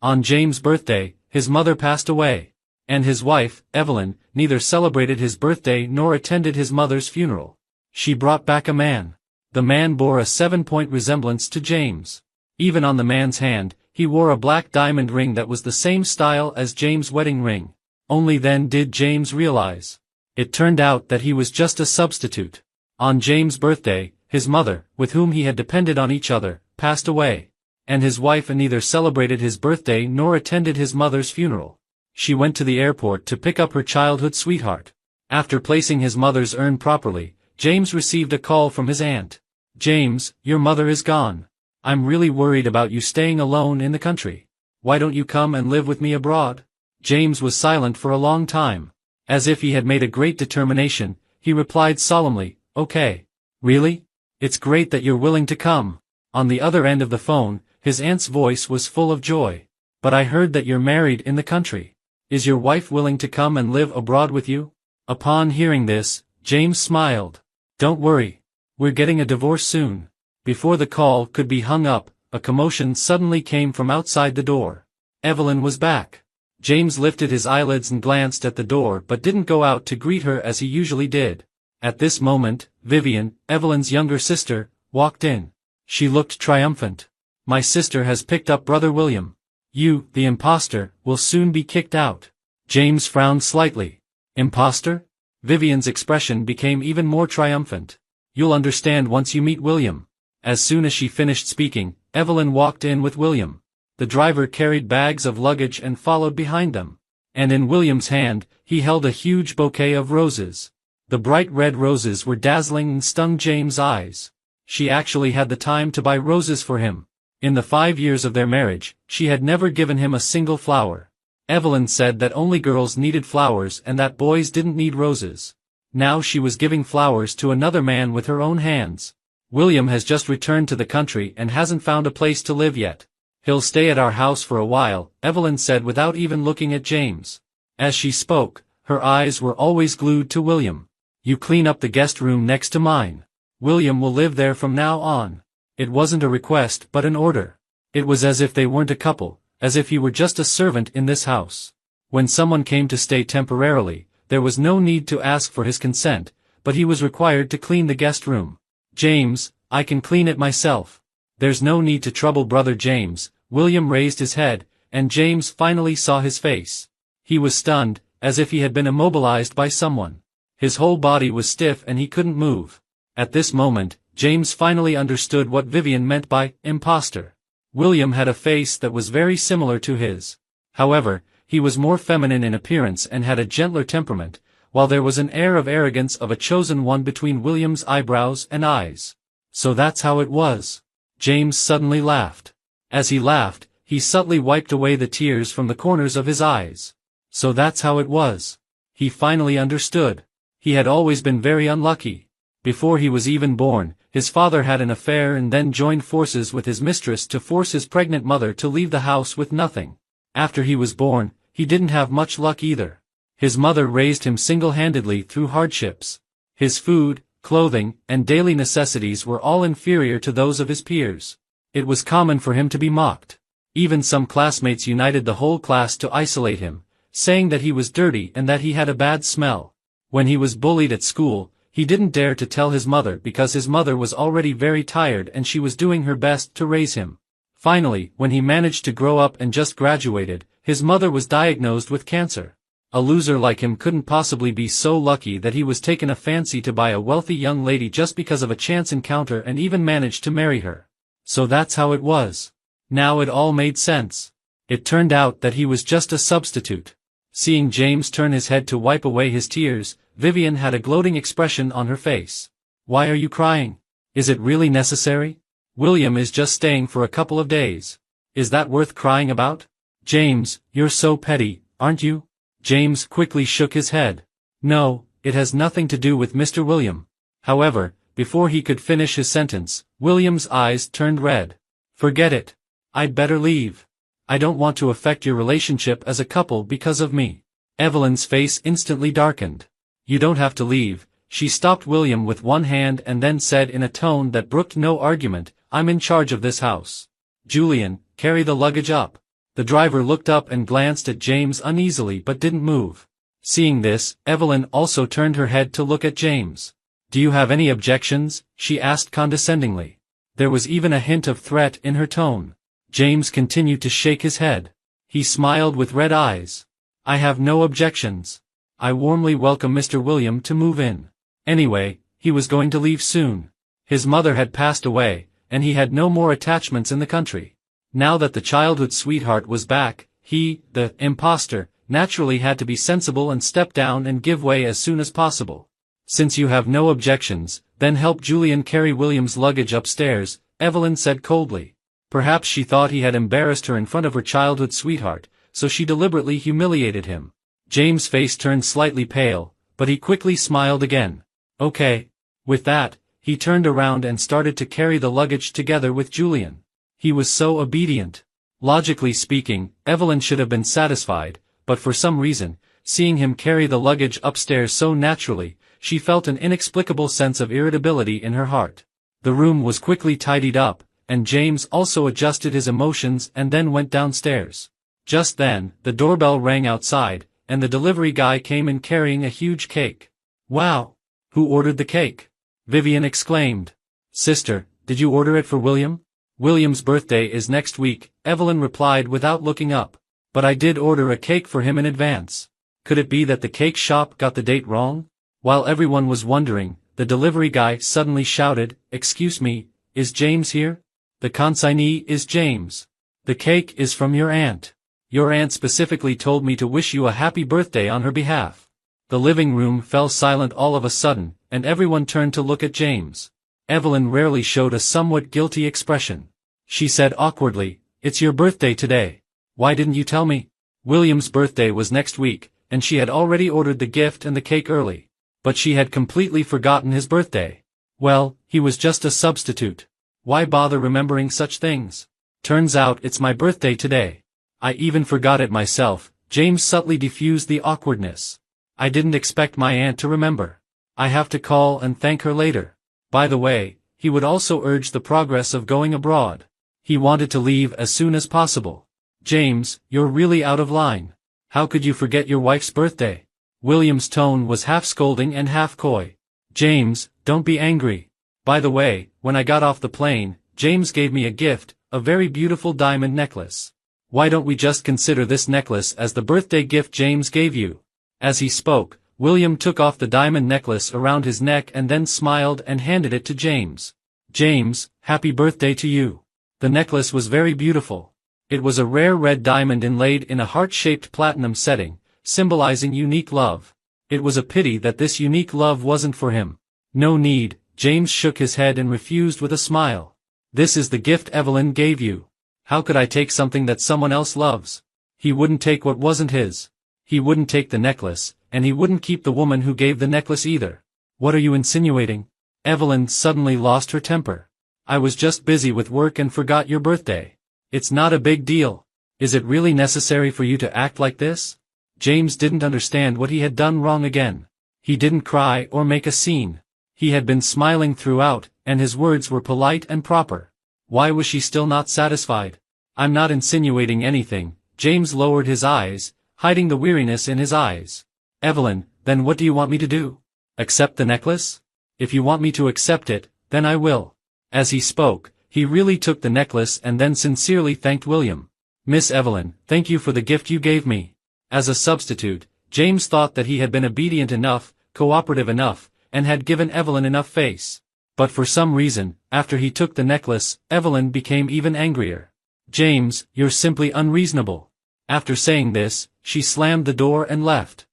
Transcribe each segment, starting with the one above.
On James' birthday, his mother passed away. And his wife, Evelyn, neither celebrated his birthday nor attended his mother's funeral. She brought back a man. The man bore a 7-point resemblance to James. Even on the man's hand, he wore a black diamond ring that was the same style as James' wedding ring. Only then did James realize. It turned out that he was just a substitute. On James' birthday, his mother, with whom he had depended on each other, passed away. And his wife neither celebrated his birthday nor attended his mother's funeral. She went to the airport to pick up her childhood sweetheart. After placing his mother's urn properly, James received a call from his aunt. "James, your mother is gone. I'm really worried about you staying alone in the country. Why don't you come and live with me abroad?" James was silent for a long time. As if he had made a great determination, he replied solemnly, "Okay. Really? It's great that you're willing to come." On the other end of the phone, his aunt's voice was full of joy. "But I heard that you're married in the country. Is your wife willing to come and live abroad with you?" Upon hearing this, James smiled. "Don't worry. We're getting a divorce soon." Before the call could be hung up, a commotion suddenly came from outside the door. Evelyn was back. James lifted his eyelids and glanced at the door but didn't go out to greet her as he usually did. At this moment, Vivian, Evelyn's younger sister, walked in. She looked triumphant. "My sister has picked up Brother William. You, the imposter, will soon be kicked out." James frowned slightly. "Imposter?" Vivian's expression became even more triumphant. "You'll understand once you meet William." As soon as she finished speaking, Evelyn walked in with William. The driver carried bags of luggage and followed behind them. And in William's hand, he held a huge bouquet of roses. The bright red roses were dazzling and stung James' eyes. She actually had the time to buy roses for him. In the 5 years of their marriage, she had never given him a single flower. Evelyn said that only girls needed flowers and that boys didn't need roses. Now she was giving flowers to another man with her own hands. "William has just returned to the country and hasn't found a place to live yet. He'll stay at our house for a while," Evelyn said without even looking at James. As she spoke, her eyes were always glued to William. "You clean up the guest room next to mine. William will live there from now on." It wasn't a request but an order. It was as if they weren't a couple, as if he were just a servant in this house. When someone came to stay temporarily, there was no need to ask for his consent, but he was required to clean the guest room. "James, I can clean it myself. There's no need to trouble Brother James." William raised his head, and James finally saw his face. He was stunned, as if he had been immobilized by someone. His whole body was stiff and he couldn't move. At this moment, James finally understood what Vivian meant by imposter. William had a face that was very similar to his. However, he was more feminine in appearance and had a gentler temperament, while there was an air of arrogance of a chosen one between William's eyebrows and eyes. "So that's how it was." James suddenly laughed. As he laughed, he subtly wiped away the tears from the corners of his eyes. So that's how it was. He finally understood. He had always been very unlucky. Before he was even born, his father had an affair and then joined forces with his mistress to force his pregnant mother to leave the house with nothing. After he was born, he didn't have much luck either. His mother raised him single-handedly through hardships. His food, clothing, and daily necessities were all inferior to those of his peers. It was common for him to be mocked. Even some classmates united the whole class to isolate him, saying that he was dirty and that he had a bad smell. When he was bullied at school, he didn't dare to tell his mother because his mother was already very tired and she was doing her best to raise him. Finally, when he managed to grow up and just graduated, his mother was diagnosed with cancer. A loser like him couldn't possibly be so lucky that he was taken a fancy to by a wealthy young lady just because of a chance encounter and even managed to marry her. So that's how it was. Now it all made sense. It turned out that he was just a substitute. Seeing James turn his head to wipe away his tears, Vivian had a gloating expression on her face. "Why are you crying? Is it really necessary? William is just staying for a couple of days. Is that worth crying about?" "James, you're so petty, aren't you?" James quickly shook his head. "No, it has nothing to do with Mr. William." However, before he could finish his sentence, William's eyes turned red. "Forget it. I'd better leave. I don't want to affect your relationship as a couple because of me." Evelyn's face instantly darkened. "You don't have to leave." She stopped William with one hand and then said in a tone that brooked no argument, "I'm in charge of this house. Julian, carry the luggage up." The driver looked up and glanced at James uneasily but didn't move. Seeing this, Evelyn also turned her head to look at James. "Do you have any objections?" she asked condescendingly. There was even a hint of threat in her tone. James continued to shake his head. He smiled with red eyes. "I have no objections. I warmly welcome Mr. William to move in. Anyway, he was going to leave soon. His mother had passed away, and he had no more attachments in the country. Now that the childhood sweetheart was back, he, the imposter, naturally had to be sensible and step down and give way as soon as possible. Since you have no objections, then help Julian carry William's luggage upstairs," Evelyn said coldly. Perhaps she thought he had embarrassed her in front of her childhood sweetheart, so she deliberately humiliated him. James' face turned slightly pale, but he quickly smiled again. "Okay." With that, he turned around and started to carry the luggage together with Julian. He was so obedient. Logically speaking, Evelyn should have been satisfied, but for some reason, seeing him carry the luggage upstairs so naturally, she felt an inexplicable sense of irritability in her heart. The room was quickly tidied up, and James also adjusted his emotions and then went downstairs. Just then, the doorbell rang outside, and the delivery guy came in carrying a huge cake. "Wow! Who ordered the cake?" Vivian exclaimed. "Sister, did you order it for William?" "William's birthday is next week," Evelyn replied without looking up. "But I did order a cake for him in advance. Could it be that the cake shop got the date wrong?" While everyone was wondering, the delivery guy suddenly shouted, "Excuse me, is James here?" "The consignee is James. The cake is from your aunt. Your aunt specifically told me to wish you a happy birthday on her behalf." The living room fell silent all of a sudden, and everyone turned to look at James. Evelyn rarely showed a somewhat guilty expression. She said awkwardly, "It's your birthday today. Why didn't you tell me?" William's birthday was next week, and she had already ordered the gift and the cake early. But she had completely forgotten his birthday. Well, he was just a substitute. Why bother remembering such things? "Turns out it's my birthday today. I even forgot it myself." James subtly diffused the awkwardness. "I didn't expect my aunt to remember. I have to call and thank her later." By the way, he would also urge the progress of going abroad. He wanted to leave as soon as possible. "James, you're really out of line. How could you forget your wife's birthday?" William's tone was half scolding and half coy. "James, don't be angry. By the way, when I got off the plane, James gave me a gift, a very beautiful diamond necklace. Why don't we just consider this necklace as the birthday gift James gave you?" As he spoke, William took off the diamond necklace around his neck and then smiled and handed it to James. "James, happy birthday to you." The necklace was very beautiful. It was a rare red diamond inlaid in a heart-shaped platinum setting, symbolizing unique love. It was a pity that this unique love wasn't for him. "No need," James shook his head and refused with a smile. "This is the gift Evelyn gave you. How could I take something that someone else loves?" He wouldn't take what wasn't his. He wouldn't take the necklace, and he wouldn't keep the woman who gave the necklace either. "What are you insinuating?" Evelyn suddenly lost her temper. "I was just busy with work and forgot your birthday. It's not a big deal. Is it really necessary for you to act like this?" James didn't understand what he had done wrong again. He didn't cry or make a scene. He had been smiling throughout, and his words were polite and proper. Why was she still not satisfied? "I'm not insinuating anything." James lowered his eyes, hiding the weariness in his eyes. "Evelyn, then what do you want me to do? Accept the necklace? If you want me to accept it, then I will." As he spoke, he really took the necklace and then sincerely thanked William. "Miss Evelyn, thank you for the gift you gave me." As a substitute, James thought that he had been obedient enough, cooperative enough, and had given Evelyn enough face. But for some reason, after he took the necklace, Evelyn became even angrier. "James, you're simply unreasonable." After saying this, she slammed the door and left.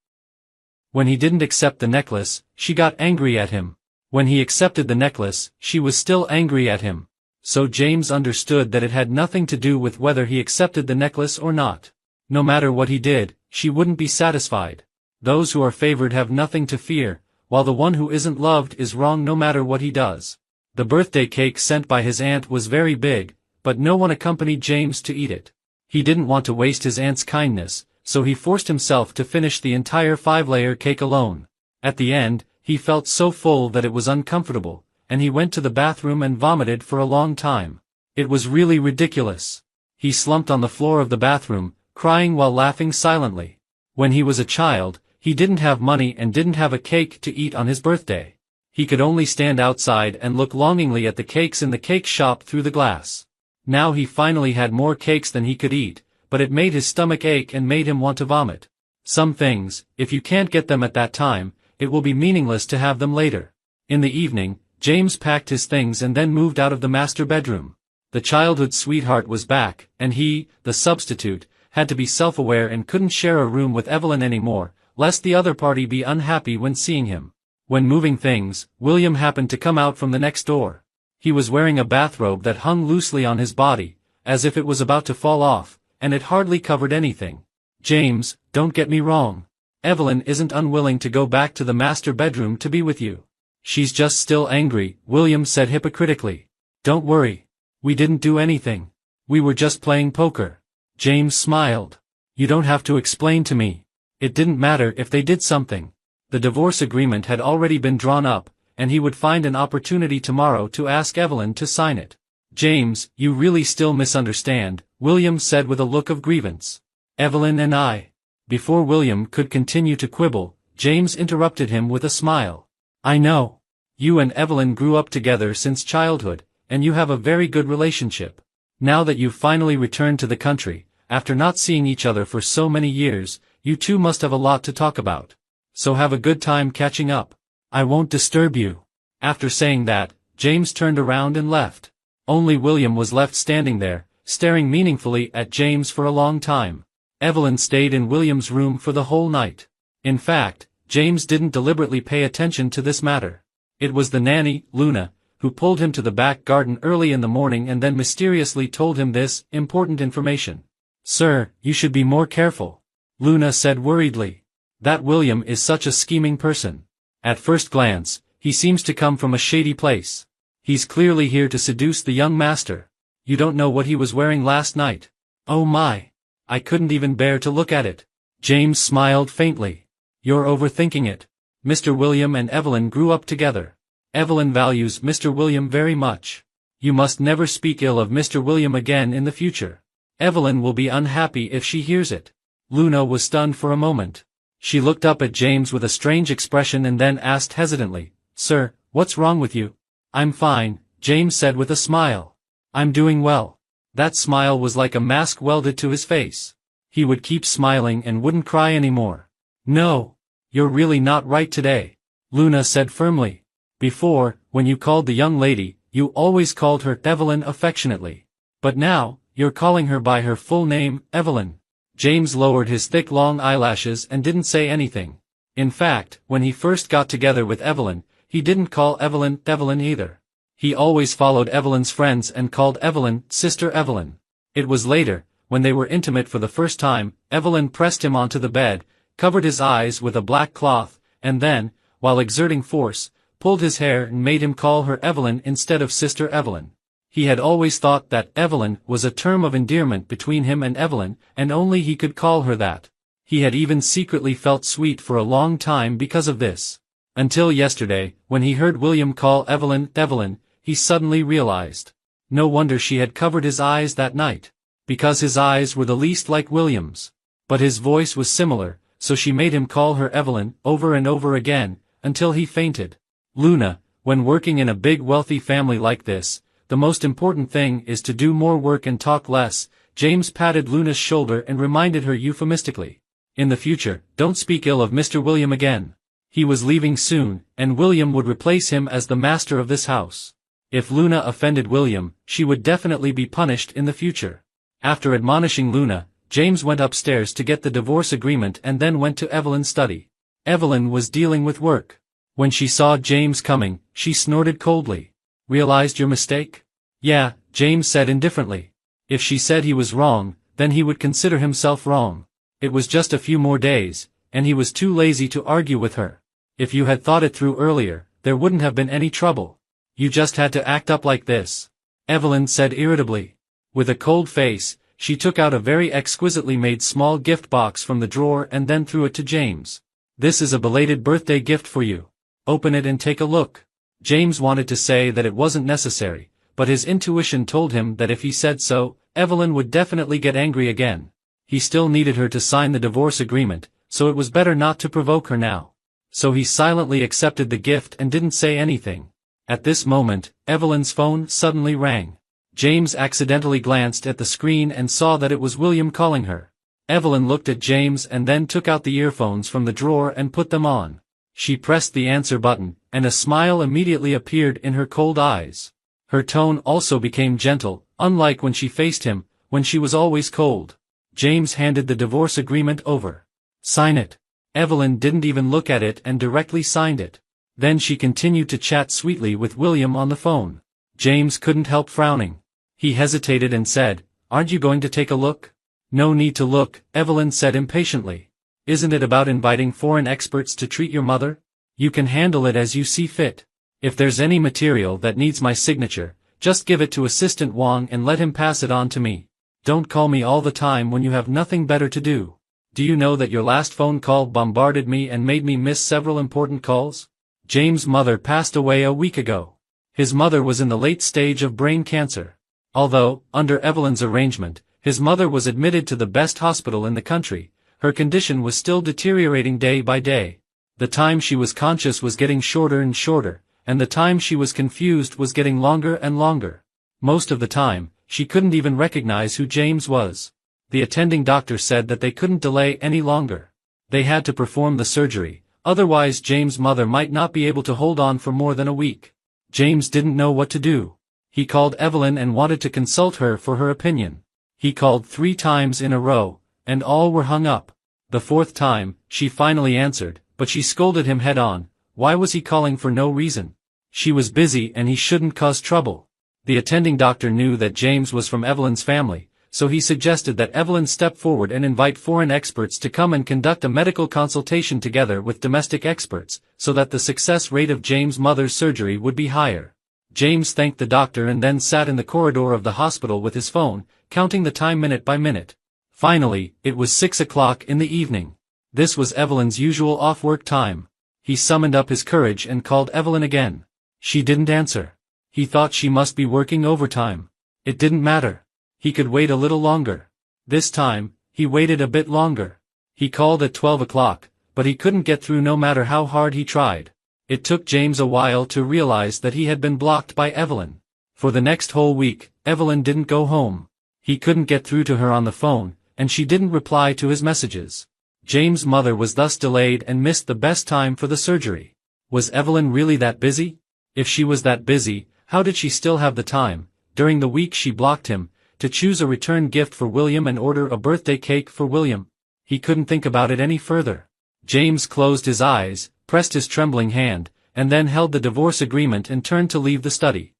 When he didn't accept the necklace, she got angry at him. When he accepted the necklace, she was still angry at him. So James understood that it had nothing to do with whether he accepted the necklace or not. No matter what he did, she wouldn't be satisfied. Those who are favored have nothing to fear, while the one who isn't loved is wrong no matter what he does. The birthday cake sent by his aunt was very big, but no one accompanied James to eat it. He didn't want to waste his aunt's kindness, so he forced himself to finish the entire 5-layer cake alone. At the end, he felt so full that it was uncomfortable, and he went to the bathroom and vomited for a long time. It was really ridiculous. He slumped on the floor of the bathroom, crying while laughing silently. When he was a child, he didn't have money and didn't have a cake to eat on his birthday. He could only stand outside and look longingly at the cakes in the cake shop through the glass. Now he finally had more cakes than he could eat, but it made his stomach ache and made him want to vomit. Some things, if you can't get them at that time, it will be meaningless to have them later. In the evening, James packed his things and then moved out of the master bedroom. The childhood sweetheart was back, and he, the substitute, had to be self-aware and couldn't share a room with Evelyn anymore, lest the other party be unhappy when seeing him. When moving things, William happened to come out from the next door. He was wearing a bathrobe that hung loosely on his body, as if it was about to fall off, and it hardly covered anything. James, don't get me wrong. Evelyn isn't unwilling to go back to the master bedroom to be with you. She's just still angry, William said hypocritically. Don't worry. We didn't do anything. We were just playing poker. James smiled. You don't have to explain to me. It didn't matter if they did something. The divorce agreement had already been drawn up, and he would find an opportunity tomorrow to ask Evelyn to sign it. James, you really still misunderstand, William said with a look of grievance. Evelyn and I. Before William could continue to quibble, James interrupted him with a smile. I know. You and Evelyn grew up together since childhood, and you have a very good relationship. Now that you've finally returned to the country, after not seeing each other for so many years, you two must have a lot to talk about. So have a good time catching up. I won't disturb you. After saying that, James turned around and left. Only William was left standing there, staring meaningfully at James for a long time. Evelyn stayed in William's room for the whole night. In fact, James didn't deliberately pay attention to this matter. It was the nanny, Luna, who pulled him to the back garden early in the morning and then mysteriously told him this important information. Sir, you should be more careful. Luna said worriedly. That William is such a scheming person. At first glance, he seems to come from a shady place. He's clearly here to seduce the young master. You don't know what he was wearing last night. Oh my. I couldn't even bear to look at it. James smiled faintly. You're overthinking it. Mr. William and Evelyn grew up together. Evelyn values Mr. William very much. You must never speak ill of Mr. William again in the future. Evelyn will be unhappy if she hears it. Luna was stunned for a moment. She looked up at James with a strange expression and then asked hesitantly, Sir, what's wrong with you? I'm fine, James said with a smile. I'm doing well. That smile was like a mask welded to his face. He would keep smiling and wouldn't cry anymore. No. You're really not right today, Luna said firmly. Before, when you called the young lady, you always called her Evelyn affectionately. But now, you're calling her by her full name, Evelyn. James lowered his thick long eyelashes and didn't say anything. In fact, when he first got together with Evelyn, he didn't call Evelyn Evelyn either. He always followed Evelyn's friends and called Evelyn Sister Evelyn. It was later, when they were intimate for the first time, Evelyn pressed him onto the bed, covered his eyes with a black cloth, and then, while exerting force, pulled his hair and made him call her Evelyn instead of Sister Evelyn. He had always thought that Evelyn was a term of endearment between him and Evelyn, and only he could call her that. He had even secretly felt sweet for a long time because of this. Until yesterday, when he heard William call Evelyn Evelyn, he suddenly realized. No wonder she had covered his eyes that night. Because his eyes were the least like William's. But his voice was similar, so she made him call her Evelyn over and over again, until he fainted. Luna, when working in a big wealthy family like this, the most important thing is to do more work and talk less. James patted Luna's shoulder and reminded her euphemistically. In the future, don't speak ill of Mr. William again. He was leaving soon, and William would replace him as the master of this house. If Luna offended William, she would definitely be punished in the future. After admonishing Luna, James went upstairs to get the divorce agreement and then went to Evelyn's study. Evelyn was dealing with work. When she saw James coming, she snorted coldly. Realized your mistake? Yeah, James said indifferently. If she said he was wrong, then he would consider himself wrong. It was just a few more days, and he was too lazy to argue with her. If you had thought it through earlier, there wouldn't have been any trouble. You just had to act up like this, Evelyn said irritably. With a cold face, she took out a very exquisitely made small gift box from the drawer and then threw it to James. This is a belated birthday gift for you. Open it and take a look. James wanted to say that it wasn't necessary, but his intuition told him that if he said so, Evelyn would definitely get angry again. He still needed her to sign the divorce agreement, so it was better not to provoke her now. So he silently accepted the gift and didn't say anything. At this moment, Evelyn's phone suddenly rang. James accidentally glanced at the screen and saw that it was William calling her. Evelyn looked at James and then took out the earphones from the drawer and put them on. She pressed the answer button, and a smile immediately appeared in her cold eyes. Her tone also became gentle, unlike when she faced him, when she was always cold. James handed the divorce agreement over. "Sign it." Evelyn didn't even look at it and directly signed it. Then she continued to chat sweetly with William on the phone. James couldn't help frowning. He hesitated and said, "Aren't you going to take a look?" "No need to look," Evelyn said impatiently. "Isn't it about inviting foreign experts to treat your mother? You can handle it as you see fit. If there's any material that needs my signature, just give it to Assistant Wang and let him pass it on to me. Don't call me all the time when you have nothing better to do. Do you know that your last phone call bombarded me and made me miss several important calls? James' mother passed away a week ago. His mother was in the late stage of brain cancer. Although, under Evelyn's arrangement, his mother was admitted to the best hospital in the country, her condition was still deteriorating day by day. The time she was conscious was getting shorter and shorter, and the time she was confused was getting longer and longer. Most of the time, she couldn't even recognize who James was. The attending doctor said that they couldn't delay any longer. They had to perform the surgery, otherwise James' mother might not be able to hold on for more than a week. James didn't know what to do. He called Evelyn and wanted to consult her for her opinion. He called 3 times in a row, and all were hung up. The 4th time, she finally answered, but she scolded him head-on. Why was he calling for no reason? She was busy and he shouldn't cause trouble. The attending doctor knew that James was from Evelyn's family, so he suggested that Evelyn step forward and invite foreign experts to come and conduct a medical consultation together with domestic experts, so that the success rate of James' mother's surgery would be higher. James thanked the doctor and then sat in the corridor of the hospital with his phone, counting the time minute by minute. Finally, it was 6 o'clock in the evening. This was Evelyn's usual off-work time. He summoned up his courage and called Evelyn again. She didn't answer. He thought she must be working overtime. It didn't matter. He could wait a little longer. This time, he waited a bit longer. He called at 12 o'clock, but he couldn't get through no matter how hard he tried. It took James a while to realize that he had been blocked by Evelyn. For the next whole week, Evelyn didn't go home. He couldn't get through to her on the phone, and she didn't reply to his messages. James' mother was thus delayed and missed the best time for the surgery. Was Evelyn really that busy? If she was that busy, how did she still have the time, during the week she blocked him, to choose a return gift for William and order a birthday cake for William? He couldn't think about it any further. James closed his eyes, pressed his trembling hand, and then held the divorce agreement and turned to leave the study.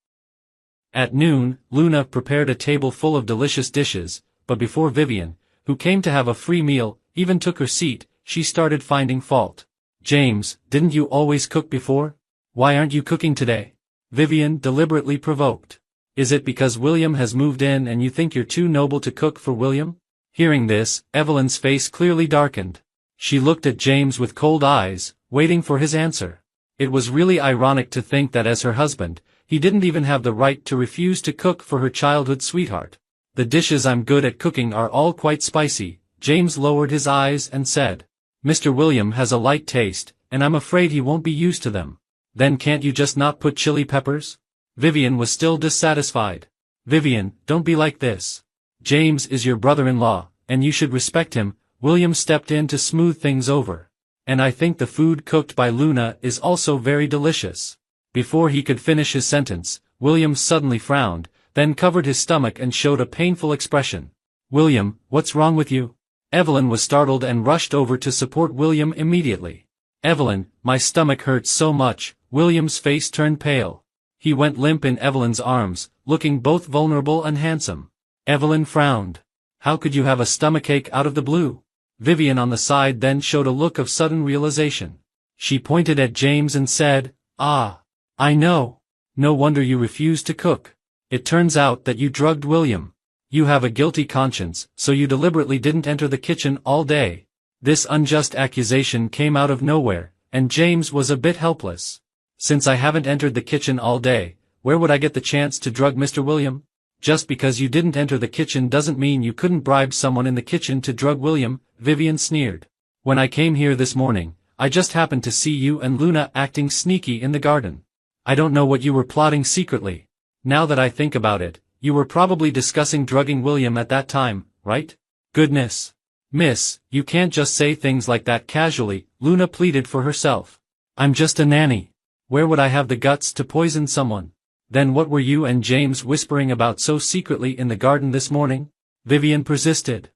At noon, Luna prepared a table full of delicious dishes, but before Vivian, who came to have a free meal, even took her seat, she started finding fault. "James, didn't you always cook before? Why aren't you cooking today?" Vivian deliberately provoked. "Is it because William has moved in and you think you're too noble to cook for William?" Hearing this, Evelyn's face clearly darkened. She looked at James with cold eyes, waiting for his answer. It was really ironic to think that as her husband, he didn't even have the right to refuse to cook for her childhood sweetheart. "The dishes I'm good at cooking are all quite spicy," James lowered his eyes and said. "Mr. William has a light taste, and I'm afraid he won't be used to them." "Then can't you just not put chili peppers?" Vivian was still dissatisfied. "Vivian, don't be like this. James is your brother-in-law, and you should respect him." William stepped in to smooth things over. "And I think the food cooked by Luna is also very delicious." Before he could finish his sentence, William suddenly frowned, then covered his stomach and showed a painful expression. "William, what's wrong with you?" Evelyn was startled and rushed over to support William immediately. "Evelyn, my stomach hurts so much." William's face turned pale. He went limp in Evelyn's arms, looking both vulnerable and handsome. Evelyn frowned. "How could you have a stomachache out of the blue?" Vivian on the side then showed a look of sudden realization. She pointed at James and said, "Ah, I know. No wonder you refused to cook. It turns out that you drugged William. You have a guilty conscience, so you deliberately didn't enter the kitchen all day." This unjust accusation came out of nowhere, and James was a bit helpless. "Since I haven't entered the kitchen all day, where would I get the chance to drug Mr. William?" Just because you didn't enter the kitchen doesn't mean you couldn't bribe someone in the kitchen to drug William, Vivian sneered. When I came here this morning, I just happened to see you and Luna acting sneaky in the garden. I don't know what you were plotting secretly. Now that I think about it, you were probably discussing drugging William at that time, right? Goodness. Miss, you can't just say things like that casually, Luna pleaded for herself. I'm just a nanny. Where would I have the guts to poison someone? Then what were you and James whispering about so secretly in the garden this morning? Vivian persisted.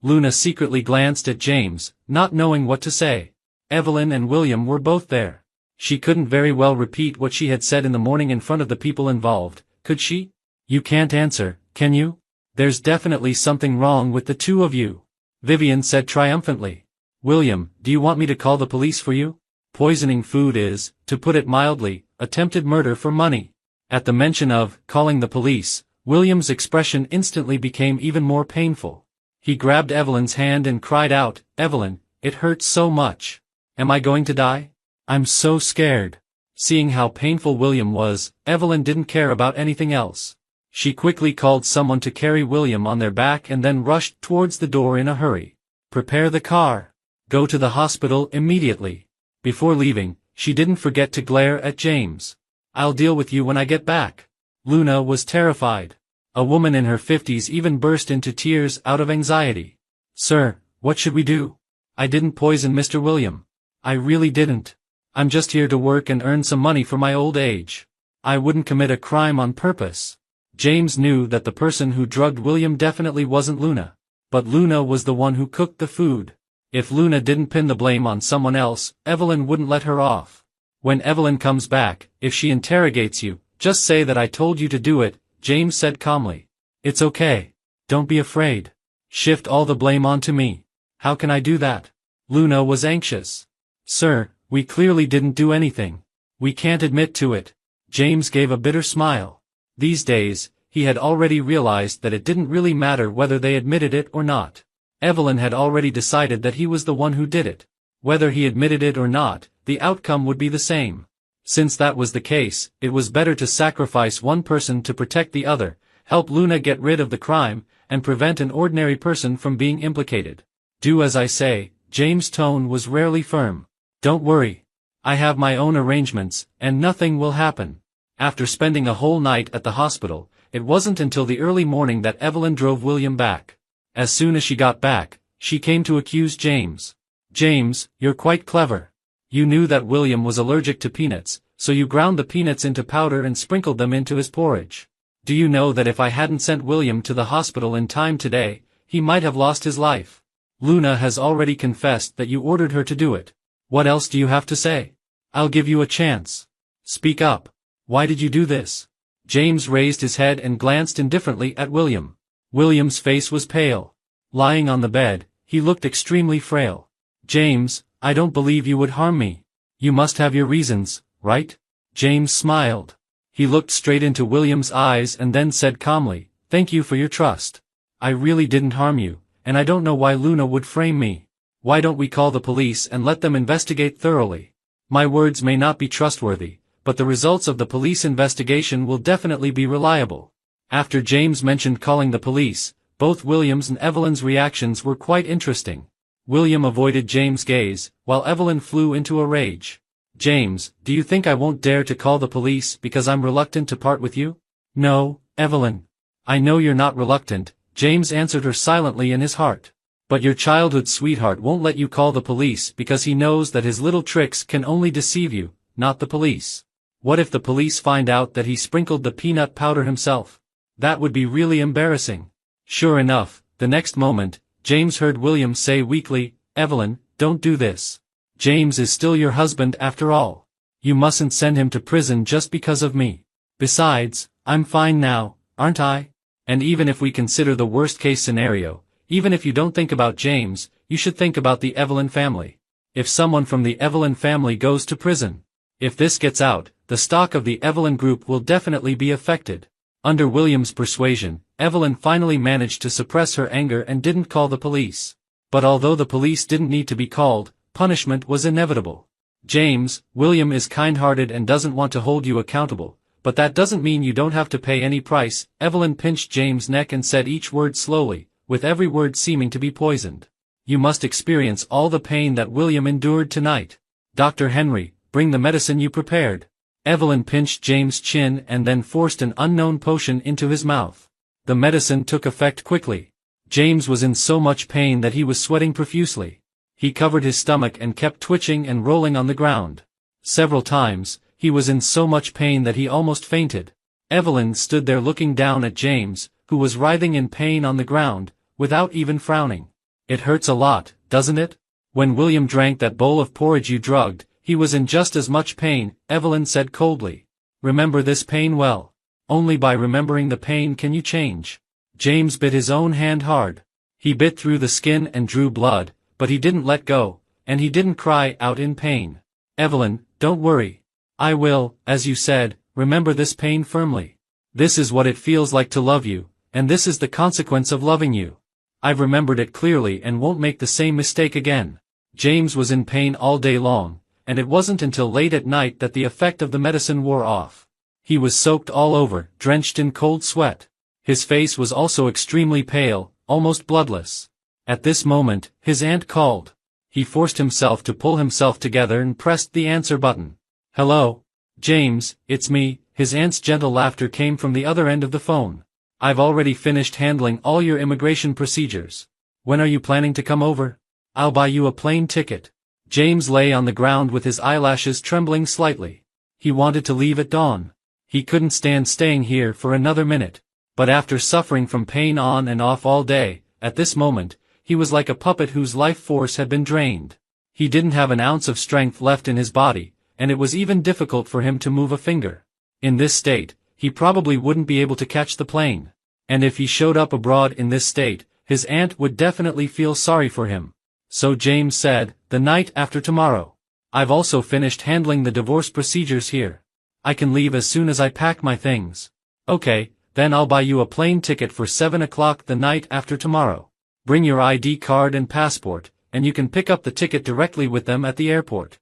Luna secretly glanced at James, not knowing what to say. Evelyn and William were both there. She couldn't very well repeat what she had said in the morning in front of the people involved, could she? You can't answer, can you? There's definitely something wrong with the two of you. Vivian said triumphantly. William, do you want me to call the police for you? Poisoning food is, to put it mildly, attempted murder for money. At the mention of calling the police, William's expression instantly became even more painful. He grabbed Evelyn's hand and cried out, Evelyn, it hurts so much. Am I going to die? I'm so scared. Seeing how painful William was, Evelyn didn't care about anything else. She quickly called someone to carry William on their back and then rushed towards the door in a hurry. Prepare the car. Go to the hospital immediately. Before leaving, she didn't forget to glare at James. I'll deal with you when I get back. Luna was terrified. A woman in her 50s even burst into tears out of anxiety. Sir, what should we do? I didn't poison Mr. William. I really didn't. I'm just here to work and earn some money for my old age. I wouldn't commit a crime on purpose. James knew that the person who drugged William definitely wasn't Luna. But Luna was the one who cooked the food. If Luna didn't pin the blame on someone else, Evelyn wouldn't let her off. When Evelyn comes back, if she interrogates you, just say that I told you to do it, James said calmly. It's okay. Don't be afraid. Shift all the blame onto me. How can I do that? Luna was anxious. Sir, we clearly didn't do anything. We can't admit to it. James gave a bitter smile. These days, he had already realized that it didn't really matter whether they admitted it or not. Evelyn had already decided that he was the one who did it. Whether he admitted it or not, the outcome would be the same. Since that was the case, it was better to sacrifice one person to protect the other, help Luna get rid of the crime, and prevent an ordinary person from being implicated. Do as I say, James' tone was rarely firm. Don't worry. I have my own arrangements, and nothing will happen. After spending a whole night at the hospital, it wasn't until the early morning that Evelyn drove William back. As soon as she got back, she came to accuse James. James, you're quite clever. You knew that William was allergic to peanuts, so you ground the peanuts into powder and sprinkled them into his porridge. Do you know that if I hadn't sent William to the hospital in time today, he might have lost his life? Luna has already confessed that you ordered her to do it. What else do you have to say? I'll give you a chance. Speak up. Why did you do this? James raised his head and glanced indifferently at William. William's face was pale. Lying on the bed, he looked extremely frail. James, I don't believe you would harm me. You must have your reasons, right? James smiled. He looked straight into William's eyes and then said calmly, Thank you for your trust. I really didn't harm you, and I don't know why Luna would frame me. Why don't we call the police and let them investigate thoroughly? My words may not be trustworthy, but the results of the police investigation will definitely be reliable. After James mentioned calling the police, both William's and Evelyn's reactions were quite interesting. William avoided James' gaze, while Evelyn flew into a rage. James, do you think I won't dare to call the police because I'm reluctant to part with you? No, Evelyn. I know you're not reluctant, James answered her silently in his heart. But your childhood sweetheart won't let you call the police because he knows that his little tricks can only deceive you, not the police. What if the police find out that he sprinkled the peanut powder himself? That would be really embarrassing. Sure enough, the next moment, James heard William say weakly, Evelyn, don't do this. James is still your husband after all. You mustn't send him to prison just because of me. Besides, I'm fine now, aren't I? And even if we consider the worst-case scenario, even if you don't think about James, you should think about the Evelyn family. If someone from the Evelyn family goes to prison, if this gets out, the stock of the Evelyn group will definitely be affected. Under William's persuasion, Evelyn finally managed to suppress her anger and didn't call the police. But although the police didn't need to be called, punishment was inevitable. James, William is kind-hearted and doesn't want to hold you accountable, but that doesn't mean you don't have to pay any price. Evelyn pinched James' neck and said each word slowly, with every word seeming to be poisoned. You must experience all the pain that William endured tonight. Dr. Henry, bring the medicine you prepared. Evelyn pinched James' chin and then forced an unknown potion into his mouth. The medicine took effect quickly. James was in so much pain that he was sweating profusely. He covered his stomach and kept twitching and rolling on the ground. Several times, he was in so much pain that he almost fainted. Evelyn stood there looking down at James, who was writhing in pain on the ground, without even frowning. It hurts a lot, doesn't it? When William drank that bowl of porridge you drugged, he was in just as much pain, Evelyn said coldly. Remember this pain well. Only by remembering the pain can you change. James bit his own hand hard. He bit through the skin and drew blood, but he didn't let go, and he didn't cry out in pain. Evelyn, don't worry. I will, as you said, remember this pain firmly. This is what it feels like to love you, and this is the consequence of loving you. I've remembered it clearly and won't make the same mistake again. James was in pain all day long, and it wasn't until late at night that the effect of the medicine wore off. He was soaked all over, drenched in cold sweat. His face was also extremely pale, almost bloodless. At this moment, his aunt called. He forced himself to pull himself together and pressed the answer button. Hello? James, it's me. His aunt's gentle laughter came from the other end of the phone. I've already finished handling all your immigration procedures. When are you planning to come over? I'll buy you a plane ticket. James lay on the ground with his eyelashes trembling slightly. He wanted to leave at dawn. He couldn't stand staying here for another minute. But after suffering from pain on and off all day, at this moment, he was like a puppet whose life force had been drained. He didn't have an ounce of strength left in his body, and it was even difficult for him to move a finger. In this state, he probably wouldn't be able to catch the plane. And if he showed up abroad in this state, his aunt would definitely feel sorry for him. So James said, the night after tomorrow. I've also finished handling the divorce procedures here. I can leave as soon as I pack my things. Okay, then I'll buy you a plane ticket for 7 o'clock the night after tomorrow. Bring your ID card and passport, and you can pick up the ticket directly with them at the airport.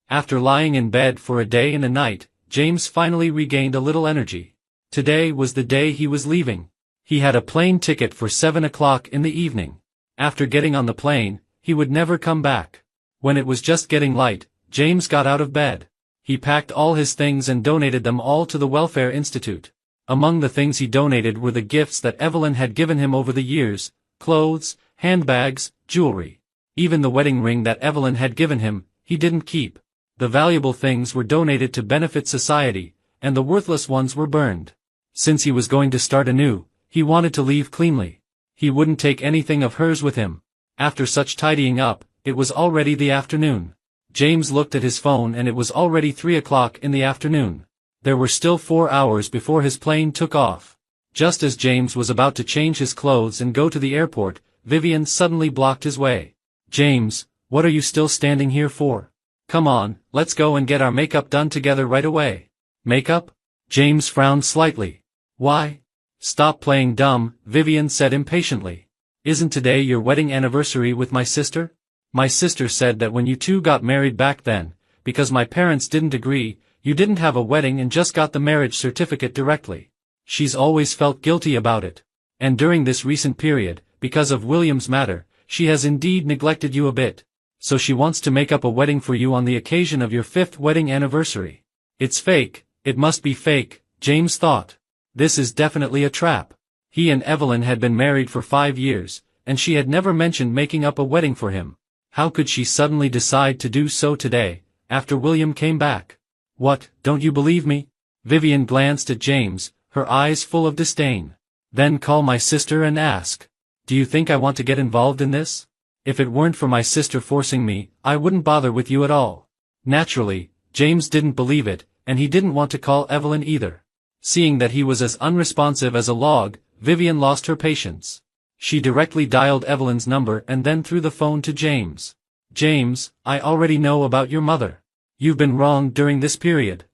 After lying in bed for a day and a night, James finally regained a little energy. Today was the day he was leaving. He had a plane ticket for 7 o'clock in the evening. After getting on the plane, he would never come back. When it was just getting light, James got out of bed. He packed all his things and donated them all to the Welfare Institute. Among the things he donated were the gifts that Evelyn had given him over the years: clothes, handbags, jewelry. Even the wedding ring that Evelyn had given him, he didn't keep. The valuable things were donated to benefit society, and the worthless ones were burned. Since he was going to start anew, he wanted to leave cleanly. He wouldn't take anything of hers with him. After such tidying up, it was already the afternoon. James looked at his phone and it was already 3 o'clock in the afternoon. There were still 4 hours before his plane took off. Just as James was about to change his clothes and go to the airport, Vivian suddenly blocked his way. James, what are you still standing here for? Come on, let's go and get our makeup done together right away. Makeup? James frowned slightly. Why? Stop playing dumb, Vivian said impatiently. Isn't today your wedding anniversary with my sister? My sister said that when you two got married back then, because my parents didn't agree, you didn't have a wedding and just got the marriage certificate directly. She's always felt guilty about it. And during this recent period, because of William's matter, she has indeed neglected you a bit. So she wants to make up a wedding for you on the occasion of your 5th wedding anniversary. It's fake, it must be fake, James thought. This is definitely a trap. He and Evelyn had been married for 5 years, and she had never mentioned making up a wedding for him. How could she suddenly decide to do so today, after William came back? What, don't you believe me? Vivian glanced at James, her eyes full of disdain. Then call my sister and ask. Do you think I want to get involved in this? If it weren't for my sister forcing me, I wouldn't bother with you at all. Naturally, James didn't believe it, and he didn't want to call Evelyn either. Seeing that he was as unresponsive as a log, Vivian lost her patience. She directly dialed Evelyn's number and then threw the phone to James. James, I already know about your mother. You've been wrong during this period.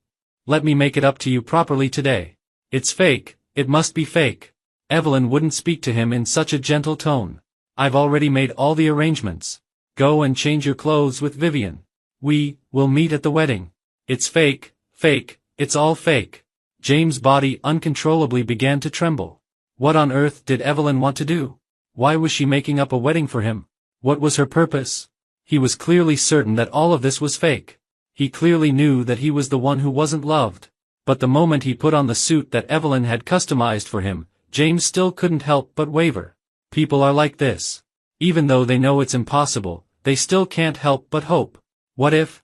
Let me make it up to you properly today. It's fake, it must be fake. Evelyn wouldn't speak to him in such a gentle tone. I've already made all the arrangements. Go and change your clothes with Vivian. We'll meet at the wedding. It's fake, it's all fake. James' body uncontrollably began to tremble. What on earth did Evelyn want to do? Why was she making up a wedding for him? What was her purpose? He was clearly certain that all of this was fake. He clearly knew that he was the one who wasn't loved. But the moment he put on the suit that Evelyn had customized for him, James still couldn't help but waver. People are like this. Even though they know it's impossible, they still can't help but hope. What if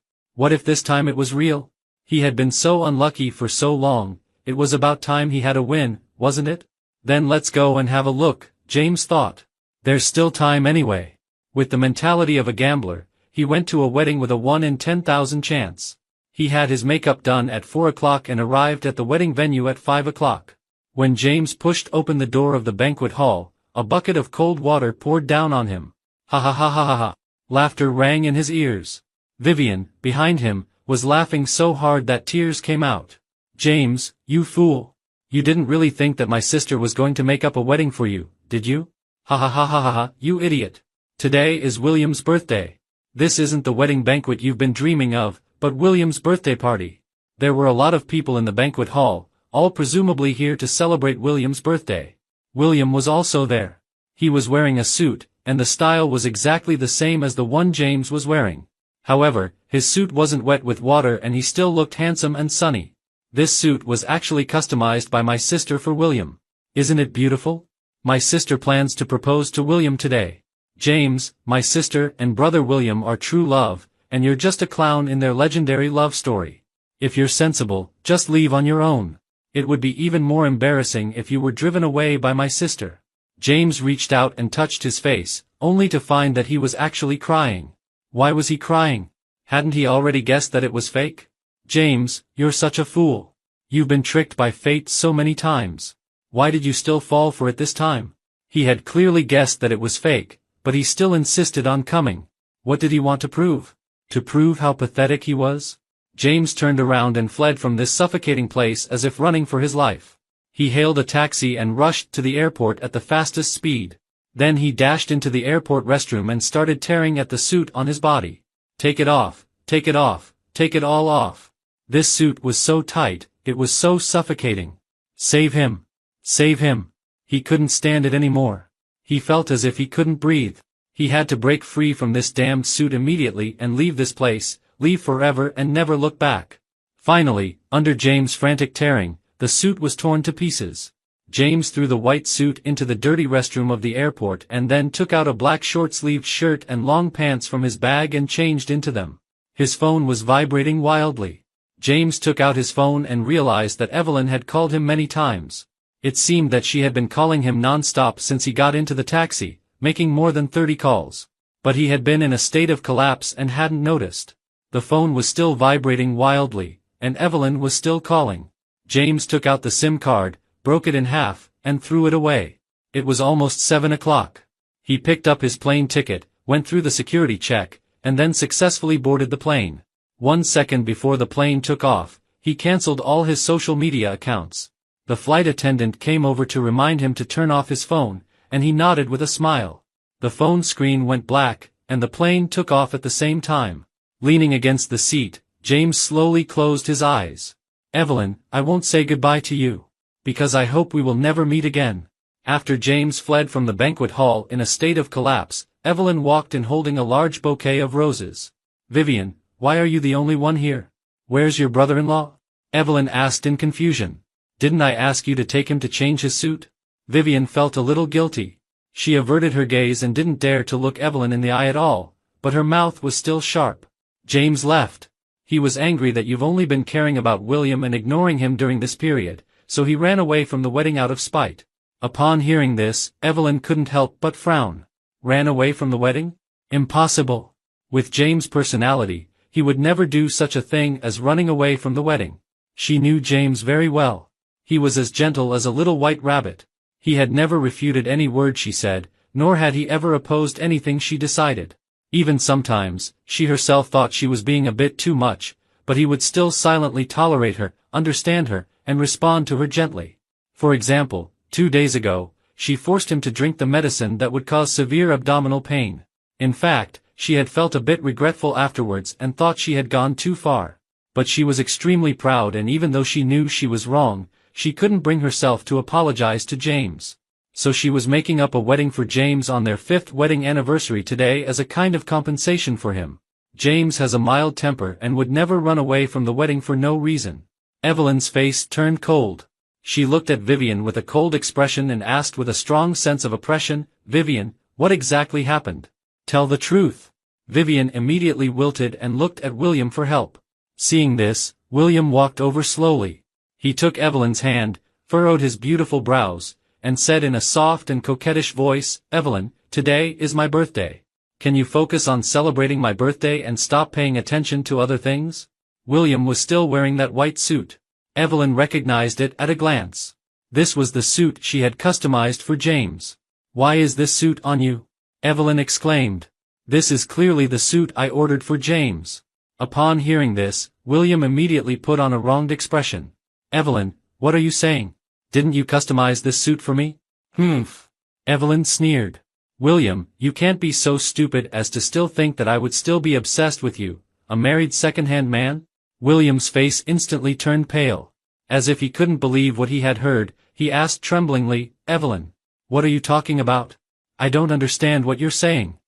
this time it was real? He had been so unlucky for so long, it was about time he had a win, wasn't it? Then let's go and have a look, James thought. There's still time anyway. With the mentality of a gambler, he went to a wedding with a 1 in 10,000 chance. He had his makeup done at 4 o'clock and arrived at the wedding venue at 5 o'clock. When James pushed open the door of the banquet hall, a bucket of cold water poured down on him. Ha ha ha ha ha ha. Laughter rang in his ears. Vivian, behind him, was laughing so hard that tears came out. James, you fool. You didn't really think that my sister was going to make up a wedding for you, did you? Ha ha ha ha ha ha, you idiot. Today is William's birthday. This isn't the wedding banquet you've been dreaming of, but William's birthday party. There were a lot of people in the banquet hall, all presumably here to celebrate William's birthday. William was also there. He was wearing a suit, and the style was exactly the same as the one James was wearing. However, his suit wasn't wet with water and he still looked handsome and sunny. This suit was actually customized by my sister for William. Isn't it beautiful? My sister plans to propose to William today. James, my sister and brother William are true love, and you're just a clown in their legendary love story. If you're sensible, just leave on your own. It would be even more embarrassing if you were driven away by my sister. James reached out and touched his face, only to find that he was actually crying. Why was he crying? Hadn't he already guessed that it was fake? James, you're such a fool. You've been tricked by fate so many times. Why did you still fall for it this time? He had clearly guessed that it was fake, but he still insisted on coming. What did he want to prove? To prove how pathetic he was? James turned around and fled from this suffocating place as if running for his life. He hailed a taxi and rushed to the airport at the fastest speed. Then he dashed into the airport restroom and started tearing at the suit on his body. Take it off, take it off, take it all off. This suit was so tight, it was so suffocating. Save him. Save him. He couldn't stand it anymore. He felt as if he couldn't breathe. He had to break free from this damned suit immediately and leave this place, leave forever and never look back. Finally, under James' frantic tearing, the suit was torn to pieces. James threw the white suit into the dirty restroom of the airport and then took out a black short-sleeved shirt and long pants from his bag and changed into them. His phone was vibrating wildly. James took out his phone and realized that Evelyn had called him many times. It seemed that she had been calling him non-stop since he got into the taxi, making more than 30 calls. But he had been in a state of collapse and hadn't noticed. The phone was still vibrating wildly, and Evelyn was still calling. James took out the SIM card, broke it in half, and threw it away. It was almost 7 o'clock. He picked up his plane ticket, went through the security check, and then successfully boarded the plane. 1 second before the plane took off, he cancelled all his social media accounts. The flight attendant came over to remind him to turn off his phone, and he nodded with a smile. The phone screen went black, and the plane took off at the same time. Leaning against the seat, James slowly closed his eyes. Evelyn, I won't say goodbye to you. Because I hope we will never meet again. After James fled from the banquet hall in a state of collapse, Evelyn walked in holding a large bouquet of roses. Vivian, why are you the only one here? Where's your brother-in-law? Evelyn asked in confusion. Didn't I ask you to take him to change his suit? Vivian felt a little guilty. She averted her gaze and didn't dare to look Evelyn in the eye at all, but her mouth was still sharp. James left. He was angry that you've only been caring about William and ignoring him during this period, so he ran away from the wedding out of spite. Upon hearing this, Evelyn couldn't help but frown. Ran away from the wedding? Impossible. With James' personality, he would never do such a thing as running away from the wedding. She knew James very well. He was as gentle as a little white rabbit. He had never refuted any word she said, nor had he ever opposed anything she decided. Even sometimes, she herself thought she was being a bit too much, but he would still silently tolerate her, understand her, and respond to her gently. For example, 2 days ago, she forced him to drink the medicine that would cause severe abdominal pain. In fact, she had felt a bit regretful afterwards and thought she had gone too far. But she was extremely proud, and even though she knew she was wrong, she couldn't bring herself to apologize to James. So she was making up a wedding for James on their 5th wedding anniversary today as a kind of compensation for him. James has a mild temper and would never run away from the wedding for no reason. Evelyn's face turned cold. She looked at Vivian with a cold expression and asked with a strong sense of oppression, "Vivian, what exactly happened? Tell the truth." Vivian immediately wilted and looked at William for help. Seeing this, William walked over slowly. He took Evelyn's hand, furrowed his beautiful brows, and said in a soft and coquettish voice, "Evelyn, today is my birthday. Can you focus on celebrating my birthday and stop paying attention to other things?" William was still wearing that white suit. Evelyn recognized it at a glance. This was the suit she had customized for James. "Why is this suit on you?" Evelyn exclaimed. "This is clearly the suit I ordered for James." Upon hearing this, William immediately put on a wronged expression. "Evelyn, what are you saying? Didn't you customize this suit for me?" "Humph." Evelyn sneered. "William, you can't be so stupid as to still think that I would still be obsessed with you, a married second-hand man?" William's face instantly turned pale. As if he couldn't believe what he had heard, he asked tremblingly, "Evelyn, what are you talking about? I don't understand what you're saying."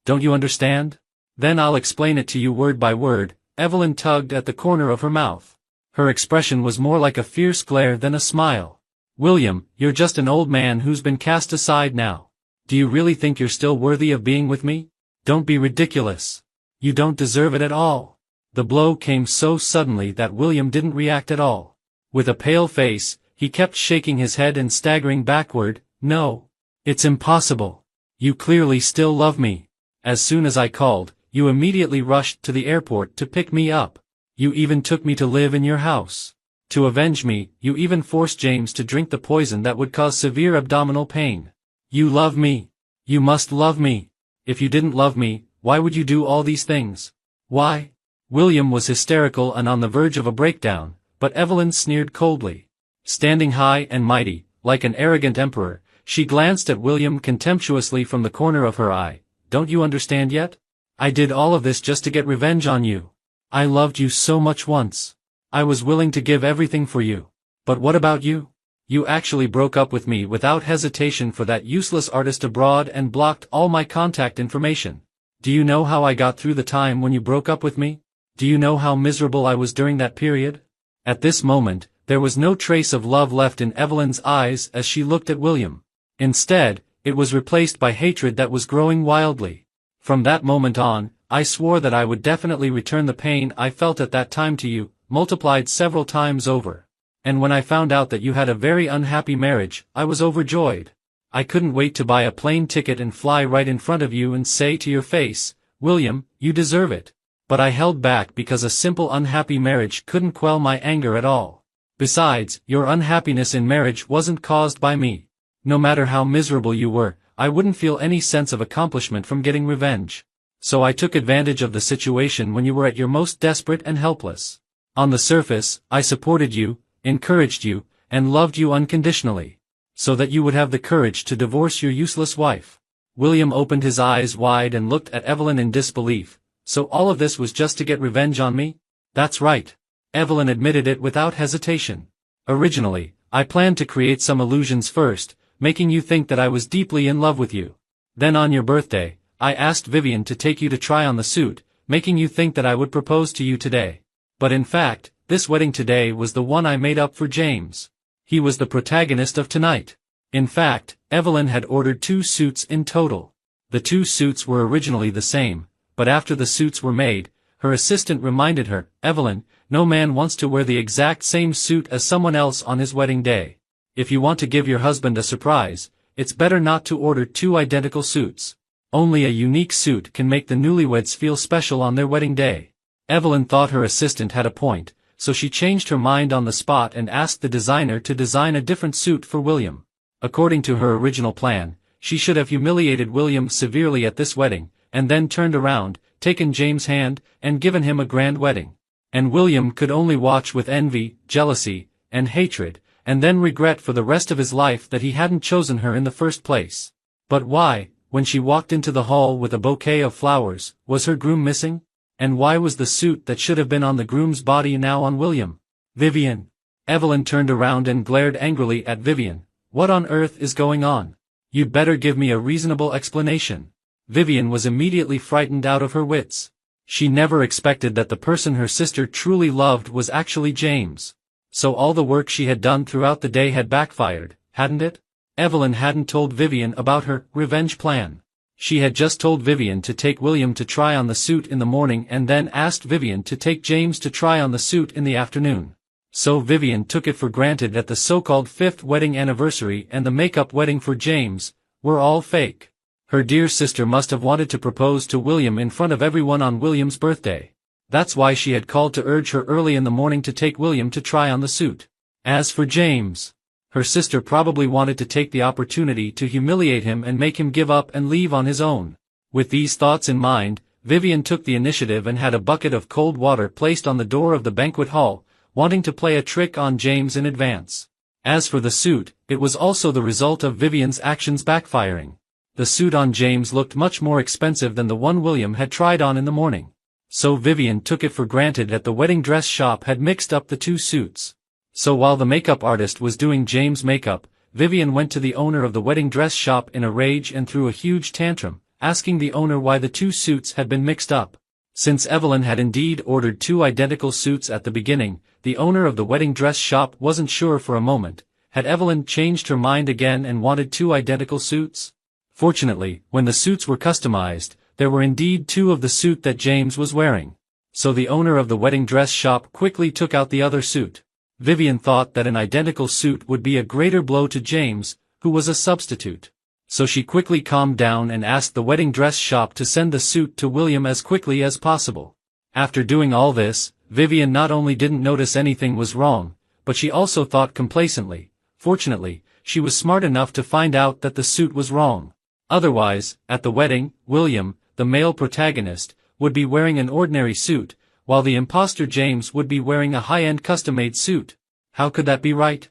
"Don't you understand? Then I'll explain it to you word by word." Evelyn tugged at the corner of her mouth. Her expression was more like a fierce glare than a smile. "William, you're just an old man who's been cast aside now. Do you really think you're still worthy of being with me? Don't be ridiculous. You don't deserve it at all." The blow came so suddenly that William didn't react at all. With a pale face, he kept shaking his head and staggering backward. "No. It's impossible. You clearly still love me. As soon as I called, you immediately rushed to the airport to pick me up. You even took me to live in your house. To avenge me, you even forced James to drink the poison that would cause severe abdominal pain. You love me. You must love me. If you didn't love me, why would you do all these things? Why?" William was hysterical and on the verge of a breakdown, but Evelyn sneered coldly. Standing high and mighty, like an arrogant emperor, she glanced at William contemptuously from the corner of her eye. "Don't you understand yet? I did all of this just to get revenge on you. I loved you so much once. I was willing to give everything for you. But what about you? You actually broke up with me without hesitation for that useless artist abroad and blocked all my contact information. Do you know how I got through the time when you broke up with me? Do you know how miserable I was during that period?" At this moment, there was no trace of love left in Evelyn's eyes as she looked at William. Instead, it was replaced by hatred that was growing wildly. "From that moment on, I swore that I would definitely return the pain I felt at that time to you, multiplied several times over. And when I found out that you had a very unhappy marriage, I was overjoyed. I couldn't wait to buy a plane ticket and fly right in front of you and say to your face, 'William, you deserve it.' But I held back because a simple unhappy marriage couldn't quell my anger at all. Besides, your unhappiness in marriage wasn't caused by me. No matter how miserable you were, I wouldn't feel any sense of accomplishment from getting revenge. So I took advantage of the situation when you were at your most desperate and helpless. On the surface, I supported you, encouraged you, and loved you unconditionally. So that you would have the courage to divorce your useless wife." William opened his eyes wide and looked at Evelyn in disbelief. "So all of this was just to get revenge on me?" "That's right." Evelyn admitted it without hesitation. "Originally, I planned to create some illusions first, making you think that I was deeply in love with you. Then on your birthday, I asked Vivian to take you to try on the suit, making you think that I would propose to you today. But in fact, this wedding today was the one I made up for James. He was the protagonist of tonight." In fact, Evelyn had ordered 2 suits in total. The 2 suits were originally the same, but after the suits were made, her assistant reminded her, "Evelyn, no man wants to wear the exact same suit as someone else on his wedding day. If you want to give your husband a surprise, it's better not to order 2 identical suits. Only a unique suit can make the newlyweds feel special on their wedding day." Evelyn thought her assistant had a point, so she changed her mind on the spot and asked the designer to design a different suit for William. According to her original plan, she should have humiliated William severely at this wedding, and then turned around, taken James' hand, and given him a grand wedding. And William could only watch with envy, jealousy, and hatred, and then regret for the rest of his life that he hadn't chosen her in the first place. But why, when she walked into the hall with a bouquet of flowers, was her groom missing? And why was the suit that should have been on the groom's body now on William? "Vivian." Evelyn turned around and glared angrily at Vivian. What on earth is going on? You'd better give me a reasonable explanation. Vivian was immediately frightened out of her wits. She never expected that the person her sister truly loved was actually James. So all the work she had done throughout the day had backfired, hadn't it? Evelyn hadn't told Vivian about her revenge plan. She had just told Vivian to take William to try on the suit in the morning and then asked Vivian to take James to try on the suit in the afternoon. So Vivian took it for granted that the so-called 5th wedding anniversary and the make-up wedding for James were all fake. Her dear sister must have wanted to propose to William in front of everyone on William's birthday. That's why she had called to urge her early in the morning to take William to try on the suit. As for James, her sister probably wanted to take the opportunity to humiliate him and make him give up and leave on his own. With these thoughts in mind, Vivian took the initiative and had a bucket of cold water placed on the door of the banquet hall, wanting to play a trick on James in advance. As for the suit, it was also the result of Vivian's actions backfiring. The suit on James looked much more expensive than the one William had tried on in the morning. So Vivian took it for granted that the wedding dress shop had mixed up the two suits. So while the makeup artist was doing James' makeup, Vivian went to the owner of the wedding dress shop in a rage and threw a huge tantrum, asking the owner why the two suits had been mixed up. Since Evelyn had indeed ordered 2 identical suits at the beginning, the owner of the wedding dress shop wasn't sure for a moment. Had Evelyn changed her mind again and wanted 2 identical suits? Fortunately, when the suits were customized, there were indeed 2 of the suit that James was wearing. So the owner of the wedding dress shop quickly took out the other suit. Vivian thought that an identical suit would be a greater blow to James, who was a substitute. So she quickly calmed down and asked the wedding dress shop to send the suit to William as quickly as possible. After doing all this, Vivian not only didn't notice anything was wrong, but she also thought complacently. Fortunately, she was smart enough to find out that the suit was wrong. Otherwise, at the wedding, William, the male protagonist, would be wearing an ordinary suit, while the imposter James would be wearing a high-end custom-made suit. How could that be right?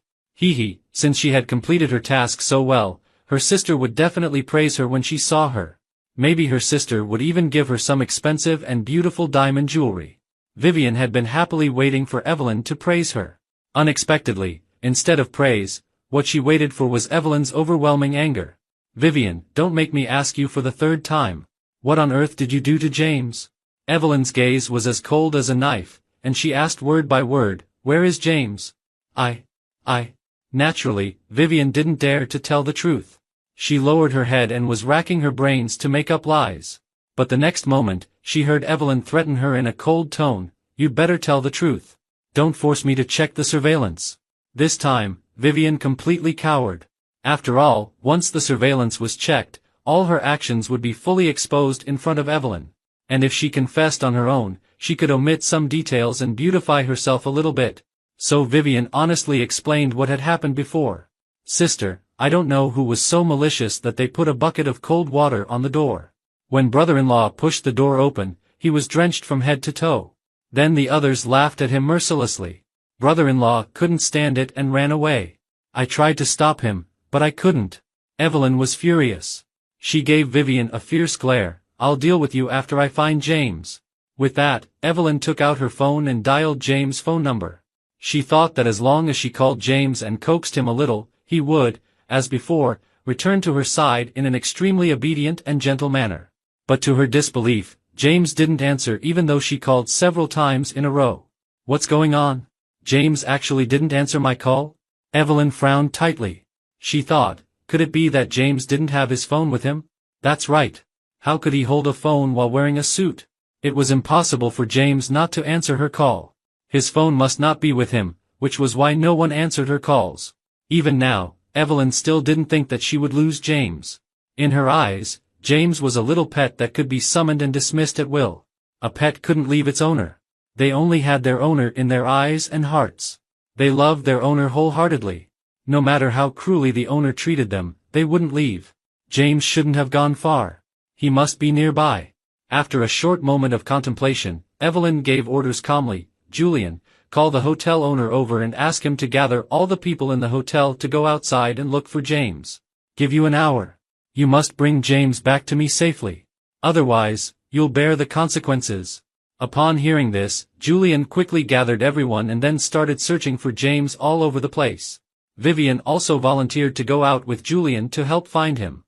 Since she had completed her task so well, her sister would definitely praise her when she saw her. Maybe her sister would even give her some expensive and beautiful diamond jewelry. Vivian had been happily waiting for Evelyn to praise her. Unexpectedly, instead of praise, what she waited for was Evelyn's overwhelming anger. Vivian, don't make me ask you for the 3rd time. What on earth did you do to James? Evelyn's gaze was as cold as a knife, and she asked word by word, where is James? Naturally, Vivian didn't dare to tell the truth. She lowered her head and was racking her brains to make up lies. But the next moment, she heard Evelyn threaten her in a cold tone, you'd better tell the truth. Don't force me to check the surveillance. This time, Vivian completely cowered. After all, once the surveillance was checked, all her actions would be fully exposed in front of Evelyn. And if she confessed on her own, she could omit some details and beautify herself a little bit. So Vivian honestly explained what had happened before. Sister, I don't know who was so malicious that they put a bucket of cold water on the door. When brother-in-law pushed the door open, he was drenched from head to toe. Then the others laughed at him mercilessly. Brother-in-law couldn't stand it and ran away. I tried to stop him, but I couldn't. Evelyn was furious. She gave Vivian a fierce glare. I'll deal with you after I find James. With that, Evelyn took out her phone and dialed James' phone number. She thought that as long as she called James and coaxed him a little, he would, as before, return to her side in an extremely obedient and gentle manner. But to her disbelief, James didn't answer even though she called several times in a row. What's going on? James actually didn't answer my call? Evelyn frowned tightly. She thought, could it be that James didn't have his phone with him? That's right. How could he hold a phone while wearing a suit? It was impossible for James not to answer her call. His phone must not be with him, which was why no one answered her calls. Even now, Evelyn still didn't think that she would lose James. In her eyes, James was a little pet that could be summoned and dismissed at will. A pet couldn't leave its owner. They only had their owner in their eyes and hearts. They loved their owner wholeheartedly. No matter how cruelly the owner treated them, they wouldn't leave. James shouldn't have gone far. He must be nearby. After a short moment of contemplation, Evelyn gave orders calmly, Julian, call the hotel owner over and ask him to gather all the people in the hotel to go outside and look for James. Give you an hour. You must bring James back to me safely. Otherwise, you'll bear the consequences. Upon hearing this, Julian quickly gathered everyone and then started searching for James all over the place. Vivian also volunteered to go out with Julian to help find him.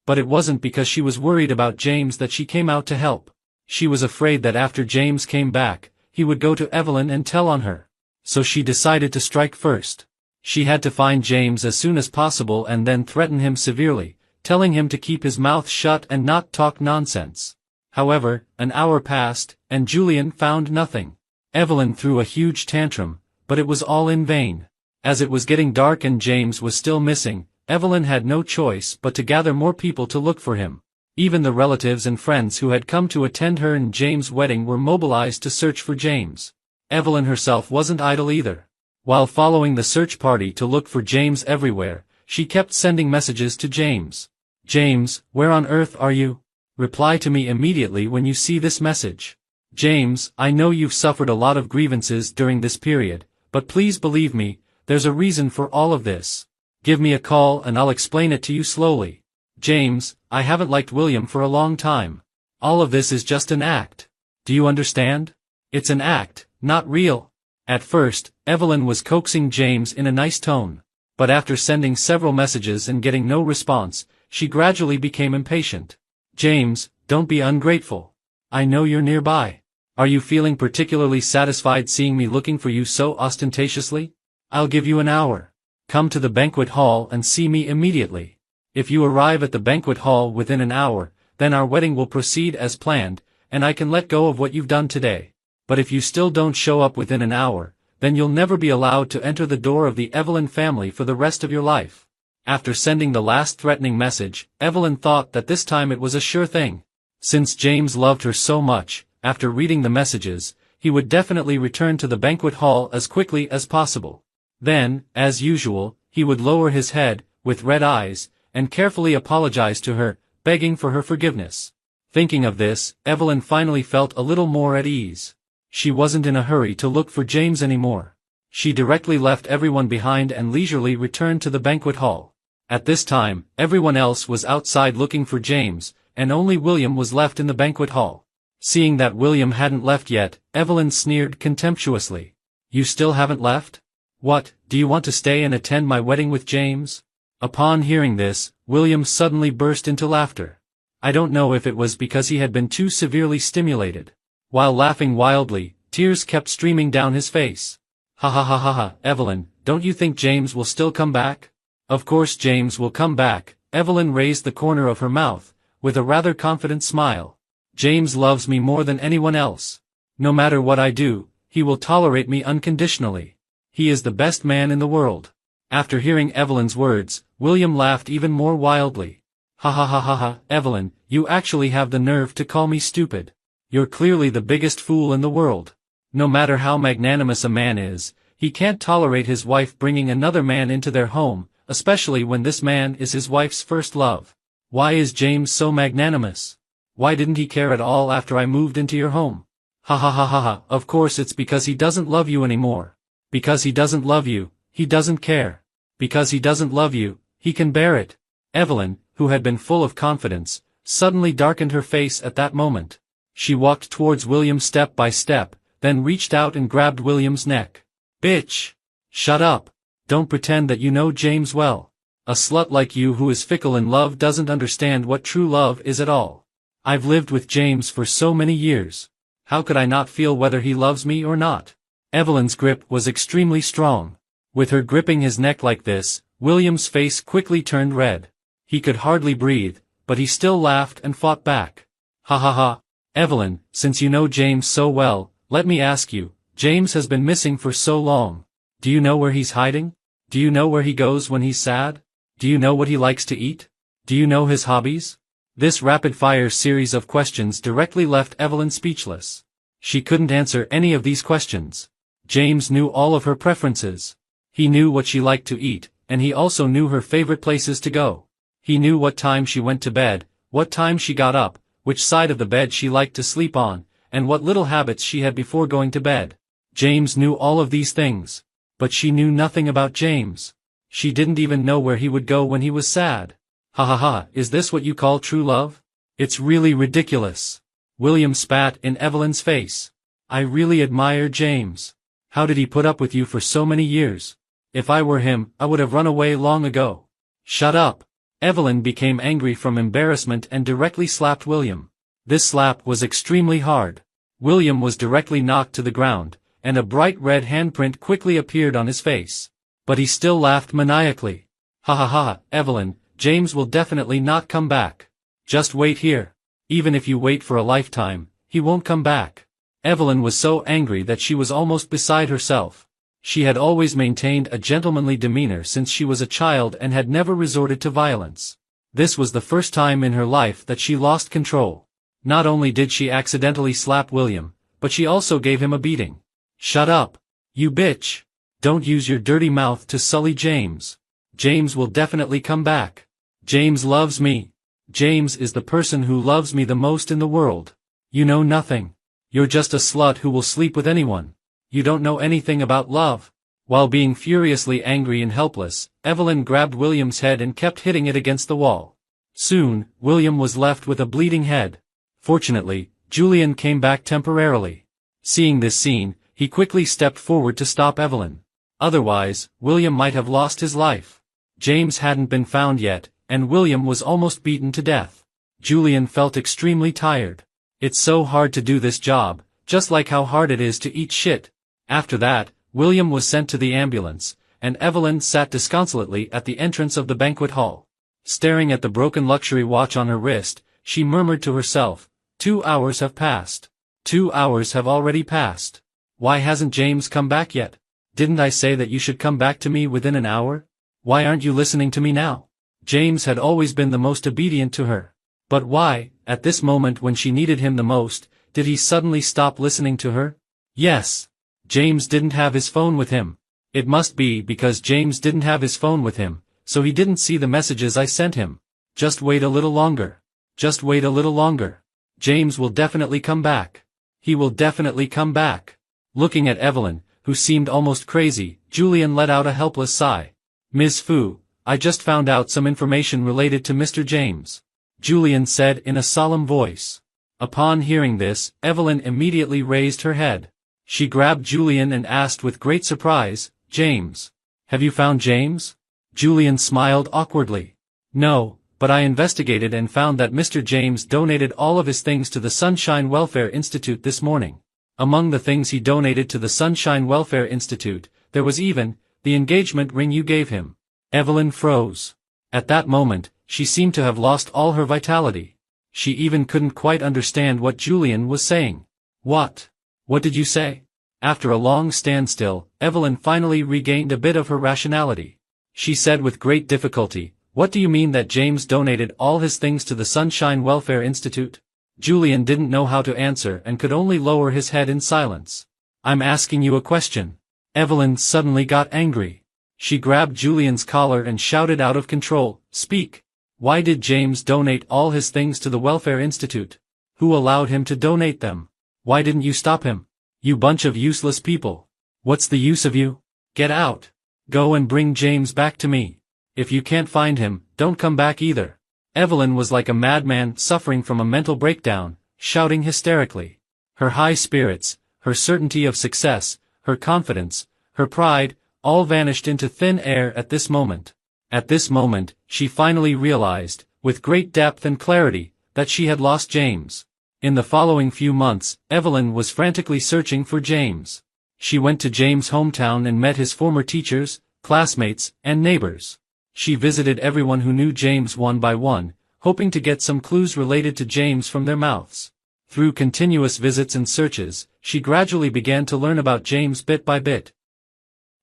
But it wasn't because she was worried about James that she came out to help. She was afraid that after James came back, he would go to Evelyn and tell on her. So she decided to strike first. She had to find James as soon as possible and then threaten him severely, telling him to keep his mouth shut and not talk nonsense. However, an hour passed, and Julian found nothing. Evelyn threw a huge tantrum, but it was all in vain. As it was getting dark and James was still missing, Evelyn had no choice but to gather more people to look for him. Even the relatives and friends who had come to attend her and James' wedding were mobilized to search for James. Evelyn herself wasn't idle either. While following the search party to look for James everywhere, she kept sending messages to James. James, where on earth are you? Reply to me immediately when you see this message. James, I know you've suffered a lot of grievances during this period, but please believe me, there's a reason for all of this. Give me a call and I'll explain it to you slowly. James, I haven't liked William for a long time. All of this is just an act. Do you understand? It's an act, not real. At first, Evelyn was coaxing James in a nice tone. But after sending several messages and getting no response, she gradually became impatient. James, don't be ungrateful. I know you're nearby. Are you feeling particularly satisfied seeing me looking for you so ostentatiously? I'll give you an hour. Come to the banquet hall and see me immediately. If you arrive at the banquet hall within an hour, then our wedding will proceed as planned, and I can let go of what you've done today. But if you still don't show up within an hour, then you'll never be allowed to enter the door of the Evelyn family for the rest of your life. After sending the last threatening message, Evelyn thought that this time it was a sure thing. Since James loved her so much, after reading the messages, he would definitely return to the banquet hall as quickly as possible. Then, as usual, he would lower his head, with red eyes, and carefully apologize to her, begging for her forgiveness. Thinking of this, Evelyn finally felt a little more at ease. She wasn't in a hurry to look for James anymore. She directly left everyone behind and leisurely returned to the banquet hall. At this time, everyone else was outside looking for James, and only William was left in the banquet hall. Seeing that William hadn't left yet, Evelyn sneered contemptuously. You still haven't left? What, do you want to stay and attend my wedding with James? Upon hearing this, William suddenly burst into laughter. I don't know if it was because he had been too severely stimulated. While laughing wildly, tears kept streaming down his face. Ha ha ha ha ha, Evelyn, don't you think James will still come back? Of course James will come back. Evelyn raised the corner of her mouth, with a rather confident smile. James loves me more than anyone else. No matter what I do, he will tolerate me unconditionally. He is the best man in the world. After hearing Evelyn's words, William laughed even more wildly. Ha ha ha ha ha, Evelyn, you actually have the nerve to call me stupid. You're clearly the biggest fool in the world. No matter how magnanimous a man is, he can't tolerate his wife bringing another man into their home, especially when this man is his wife's first love. Why is James so magnanimous? Why didn't he care at all after I moved into your home? Ha ha ha ha ha, of course it's because he doesn't love you anymore. Because he doesn't love you, he doesn't care. Because he doesn't love you, he can bear it. Evelyn, who had been full of confidence, suddenly darkened her face at that moment. She walked towards William step by step, then reached out and grabbed William's neck. Bitch! Shut up! Don't pretend that you know James well. A slut like you who is fickle in love doesn't understand what true love is at all. I've lived with James for so many years. How could I not feel whether he loves me or not? Evelyn's grip was extremely strong. With her gripping his neck like this, William's face quickly turned red. He could hardly breathe, but he still laughed and fought back. Ha ha ha. Evelyn, since you know James so well, let me ask you, James has been missing for so long. Do you know where he's hiding? Do you know where he goes when he's sad? Do you know what he likes to eat? Do you know his hobbies? This rapid-fire series of questions directly left Evelyn speechless. She couldn't answer any of these questions. James knew all of her preferences. He knew what she liked to eat, and he also knew her favorite places to go. He knew what time she went to bed, what time she got up, which side of the bed she liked to sleep on, and what little habits she had before going to bed. James knew all of these things. But she knew nothing about James. She didn't even know where he would go when he was sad. Ha ha ha, is this what you call true love? It's really ridiculous. William spat in Evelyn's face. I really admire James. How did he put up with you for so many years? If I were him, I would have run away long ago. Shut up. Evelyn became angry from embarrassment and directly slapped William. This slap was extremely hard. William was directly knocked to the ground, and a bright red handprint quickly appeared on his face. But he still laughed maniacally. Ha ha ha, Evelyn, James will definitely not come back. Just wait here. Even if you wait for a lifetime, he won't come back. Evelyn was so angry that she was almost beside herself. She had always maintained a gentlemanly demeanor since she was a child and had never resorted to violence. This was the first time in her life that she lost control. Not only did she accidentally slap William, but she also gave him a beating. Shut up. You bitch. Don't use your dirty mouth to sully James. James will definitely come back. James loves me. James is the person who loves me the most in the world. You know nothing. You're just a slut who will sleep with anyone. You don't know anything about love. While being furiously angry and helpless, Evelyn grabbed William's head and kept hitting it against the wall. Soon, William was left with a bleeding head. Fortunately, Julian came back temporarily. Seeing this scene, he quickly stepped forward to stop Evelyn. Otherwise, William might have lost his life. James hadn't been found yet, and William was almost beaten to death. Julian felt extremely tired. It's so hard to do this job, just like how hard it is to eat shit. After that, William was sent to the ambulance, and Evelyn sat disconsolately at the entrance of the banquet hall. Staring at the broken luxury watch on her wrist, she murmured to herself, 2 hours have passed. 2 hours have already passed. Why hasn't James come back yet? Didn't I say that you should come back to me within an hour? Why aren't you listening to me now? James had always been the most obedient to her. But why, at this moment when she needed him the most, did he suddenly stop listening to her? Yes. James didn't have his phone with him. It must be because James didn't have his phone with him, so he didn't see the messages I sent him. Just wait a little longer. Just wait a little longer. James will definitely come back. He will definitely come back. Looking at Evelyn, who seemed almost crazy, Julian let out a helpless sigh. Ms. Fu, I just found out some information related to Mr. James. Julian said in a solemn voice. Upon hearing this, Evelyn immediately raised her head. She grabbed Julian and asked with great surprise, James. Have you found James? Julian smiled awkwardly. No, but I investigated and found that Mr. James donated all of his things to the Sunshine Welfare Institute this morning. Among the things he donated to the Sunshine Welfare Institute, there was even the engagement ring you gave him. Evelyn froze. At that moment, she seemed to have lost all her vitality. She even couldn't quite understand what Julian was saying. What? What did you say? After a long standstill, Evelyn finally regained a bit of her rationality. She said with great difficulty, What do you mean that James donated all his things to the Sunshine Welfare Institute? Julian didn't know how to answer and could only lower his head in silence. I'm asking you a question. Evelyn suddenly got angry. She grabbed Julian's collar and shouted out of control, Speak! Why did James donate all his things to the Welfare Institute? Who allowed him to donate them? Why didn't you stop him? You bunch of useless people. What's the use of you? Get out. Go and bring James back to me. If you can't find him, don't come back either. Evelyn was like a madman suffering from a mental breakdown, shouting hysterically. Her high spirits, her certainty of success, her confidence, her pride, all vanished into thin air at this moment. At this moment, she finally realized, with great depth and clarity, that she had lost James. In the following few months, Evelyn was frantically searching for James. She went to James' hometown and met his former teachers, classmates, and neighbors. She visited everyone who knew James one by one, hoping to get some clues related to James from their mouths. Through continuous visits and searches, she gradually began to learn about James bit by bit.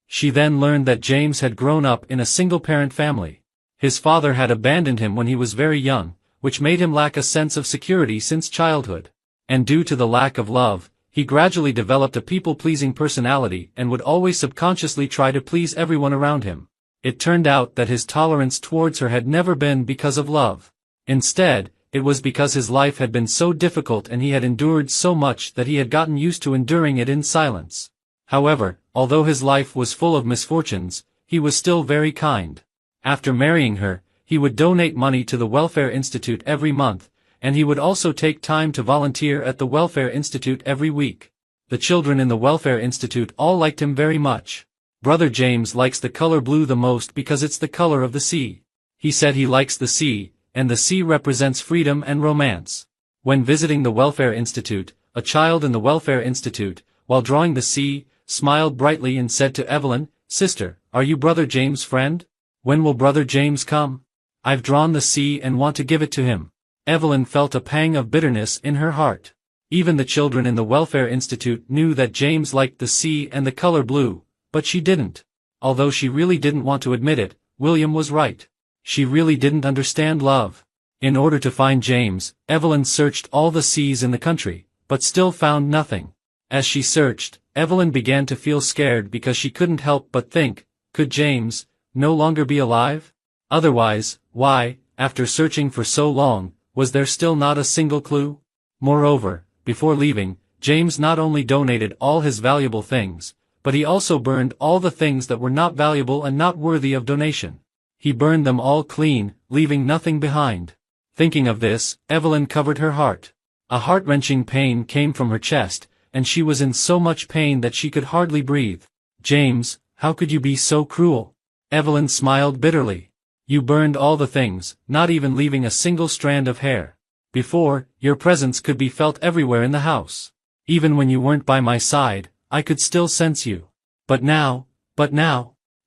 She then learned that James had grown up in a single-parent family. His father had abandoned him when he was very young, which made him lack a sense of security since childhood. And due to the lack of love, he gradually developed a people-pleasing personality and would always subconsciously try to please everyone around him. It turned out that his tolerance towards her had never been because of love. Instead, it was because his life had been so difficult and he had endured so much that he had gotten used to enduring it in silence. However, although his life was full of misfortunes, he was still very kind. After marrying her, he would donate money to the Welfare Institute every month, and he would also take time to volunteer at the Welfare Institute every week. The children in the Welfare Institute all liked him very much. Brother James likes the color blue the most because it's the color of the sea. He said he likes the sea, and the sea represents freedom and romance. When visiting the Welfare Institute, a child in the Welfare Institute, while drawing the sea, smiled brightly and said to Evelyn, "Sister, are you Brother James' friend? When will Brother James come? I've drawn the sea and want to give it to him." Evelyn felt a pang of bitterness in her heart. Even the children in the Welfare Institute knew that James liked the sea and the color blue, but she didn't. Although she really didn't want to admit it, William was right. She really didn't understand love. In order to find James, Evelyn searched all the seas in the country, but still found nothing. As she searched, Evelyn began to feel scared because she couldn't help but think, could James no longer be alive? Otherwise, why, after searching for so long, was there still not a single clue? Moreover, before leaving, James not only donated all his valuable things, but he also burned all the things that were not valuable and not worthy of donation. He burned them all clean, leaving nothing behind. Thinking of this, Evelyn covered her heart. A heart-wrenching pain came from her chest, and she was in so much pain that she could hardly breathe. "James, how could you be so cruel?" Evelyn smiled bitterly. "You burned all the things, not even leaving a single strand of hair. Before, your presence could be felt everywhere in the house. Even when you weren't by my side, I could still sense you. But now,"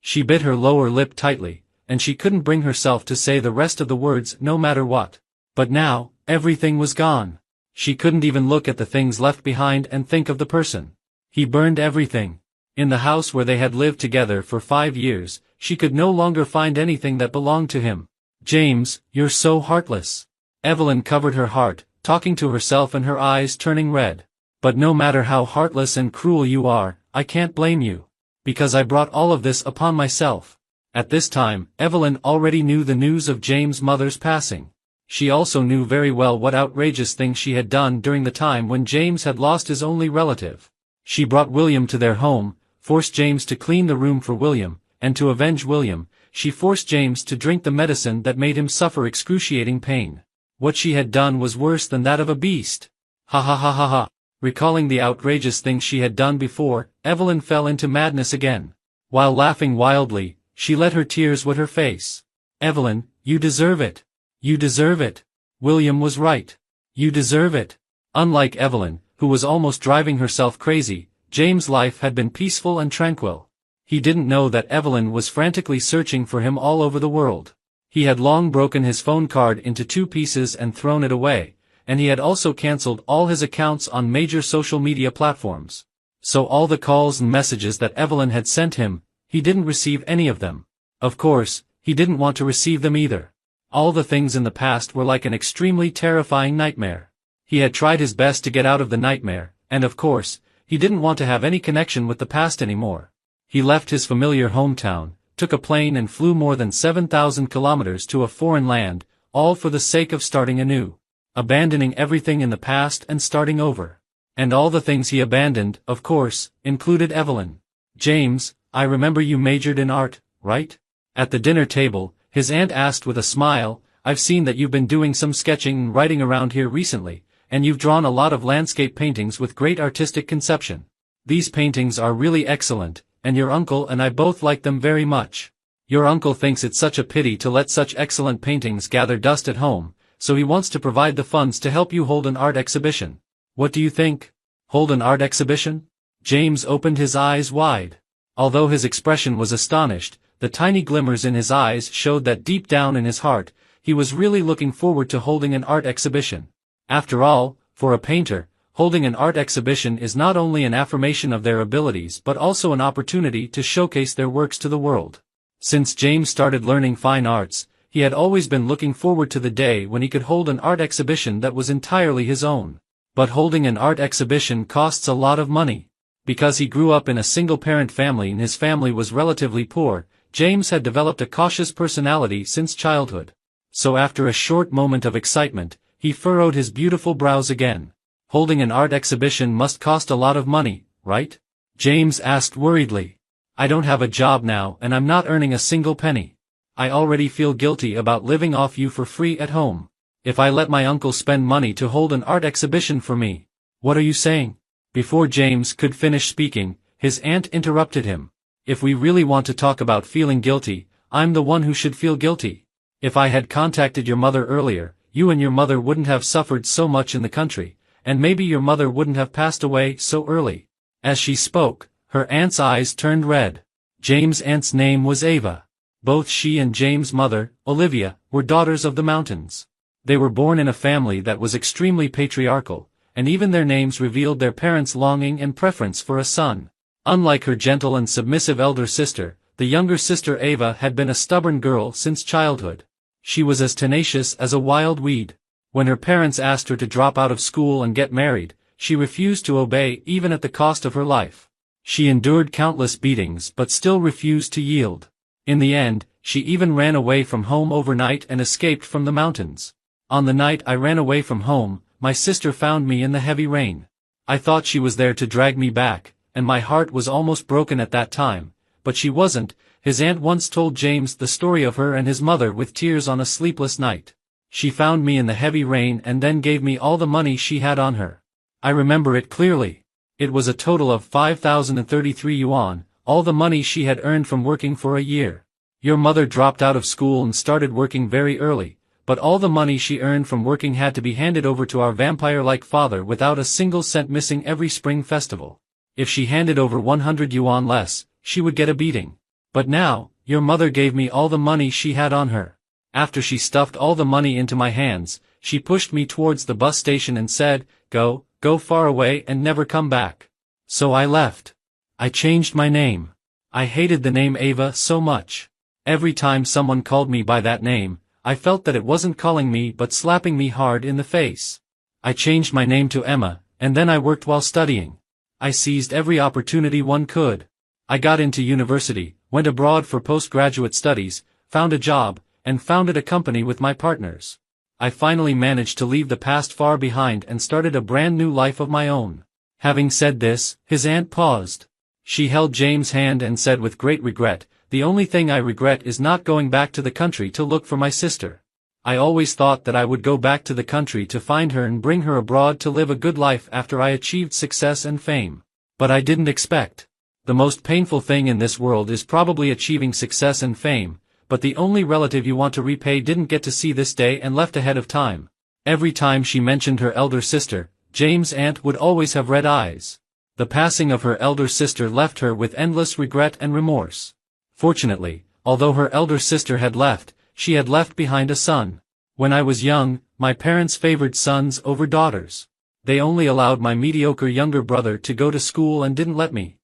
she bit her lower lip tightly, and she couldn't bring herself to say the rest of the words no matter what. But now, everything was gone. She couldn't even look at the things left behind and think of the person. He burned everything. In the house where they had lived together for 5 years, she could no longer find anything that belonged to him. "James, you're so heartless." Evelyn covered her heart, talking to herself and her eyes turning red. "But no matter how heartless and cruel you are, I can't blame you. Because I brought all of this upon myself." At this time, Evelyn already knew the news of James' mother's passing. She also knew very well what outrageous things she had done during the time when James had lost his only relative. She brought William to their home, forced James to clean the room for William, and to avenge William, she forced James to drink the medicine that made him suffer excruciating pain. What she had done was worse than that of a beast. Ha ha ha ha ha. Recalling the outrageous things she had done before, Evelyn fell into madness again. While laughing wildly, she let her tears wet her face. "Evelyn, you deserve it. You deserve it. William was right. You deserve it." Unlike Evelyn, who was almost driving herself crazy, James' life had been peaceful and tranquil. He didn't know that Evelyn was frantically searching for him all over the world. He had long broken his phone card into 2 pieces and thrown it away, and he had also cancelled all his accounts on major social media platforms. So all the calls and messages that Evelyn had sent him, he didn't receive any of them. Of course, he didn't want to receive them either. All the things in the past were like an extremely terrifying nightmare. He had tried his best to get out of the nightmare, and of course, he didn't want to have any connection with the past anymore. He left his familiar hometown, took a plane and flew more than 7,000 kilometers to a foreign land, all for the sake of starting anew. Abandoning everything in the past and starting over. And all the things he abandoned, of course, included Evelyn. "James, I remember you majored in art, right?" At the dinner table, his aunt asked with a smile, "I've seen that you've been doing some sketching and writing around here recently, and you've drawn a lot of landscape paintings with great artistic conception. These paintings are really excellent, and your uncle and I both like them very much. Your uncle thinks it's such a pity to let such excellent paintings gather dust at home, so he wants to provide the funds to help you hold an art exhibition. What do you think? Hold an art exhibition?" James opened his eyes wide. Although his expression was astonished, the tiny glimmers in his eyes showed that deep down in his heart, he was really looking forward to holding an art exhibition. After all, for a painter, holding an art exhibition is not only an affirmation of their abilities but also an opportunity to showcase their works to the world. Since James started learning fine arts, he had always been looking forward to the day when he could hold an art exhibition that was entirely his own. But holding an art exhibition costs a lot of money. Because he grew up in a single-parent family and his family was relatively poor, James had developed a cautious personality since childhood. So after a short moment of excitement, he furrowed his beautiful brows again. "Holding an art exhibition must cost a lot of money, right?" James asked worriedly. "I don't have a job now and I'm not earning a single penny. I already feel guilty about living off you for free at home. If I let my uncle spend money to hold an art exhibition for me. What are you saying? Before James could finish speaking, his aunt interrupted him. If we really want to talk about feeling guilty, I'm the one who should feel guilty. If I had contacted your mother earlier, you and your mother wouldn't have suffered so much in the country, and maybe your mother wouldn't have passed away so early. As she spoke, her aunt's eyes turned red. James' aunt's name was Ava. Both she and James' mother, Olivia, were daughters of the mountains. They were born in a family that was extremely patriarchal, and even their names revealed their parents' longing and preference for a son. Unlike her gentle and submissive elder sister, the younger sister Ava had been a stubborn girl since childhood. She was as tenacious as a wild weed. When her parents asked her to drop out of school and get married, she refused to obey even at the cost of her life. She endured countless beatings but still refused to yield. In the end, she even ran away from home overnight and escaped from the mountains. On the night I ran away from home, my sister found me in the heavy rain. I thought she was there to drag me back, and my heart was almost broken at that time, but she wasn't. His aunt once told James the story of her and his mother with tears on a sleepless night. She found me in the heavy rain and then gave me all the money she had on her. I remember it clearly. It was a total of 5,033 yuan, all the money she had earned from working for a year. Your mother dropped out of school and started working very early, but all the money she earned from working had to be handed over to our vampire-like father without a single cent missing every spring festival. If she handed over 100 yuan less, she would get a beating. But now, your mother gave me all the money she had on her. After she stuffed all the money into my hands, she pushed me towards the bus station and said, "Go far away and never come back." So I left. I changed my name. I hated the name Ava so much. Every time someone called me by that name, I felt that it wasn't calling me but slapping me hard in the face. I changed my name to Emma, and then I worked while studying. I seized every opportunity one could. I got into university, went abroad for postgraduate studies, found a job, and founded a company with my partners. I finally managed to leave the past far behind and started a brand new life of my own. Having said this, his aunt paused. She held James' hand and said with great regret, "The only thing I regret is not going back to the country to look for my sister. I always thought that I would go back to the country to find her and bring her abroad to live a good life after I achieved success and fame. But I didn't expect. The most painful thing in this world is probably achieving success and fame, but the only relative you want to repay didn't get to see this day and left ahead of time." Every time she mentioned her elder sister, James' aunt would always have red eyes. The passing of her elder sister left her with endless regret and remorse. Fortunately, although her elder sister had left, she had left behind a son. When I was young, my parents favored sons over daughters. They only allowed my mediocre younger brother to go to school and didn't let me.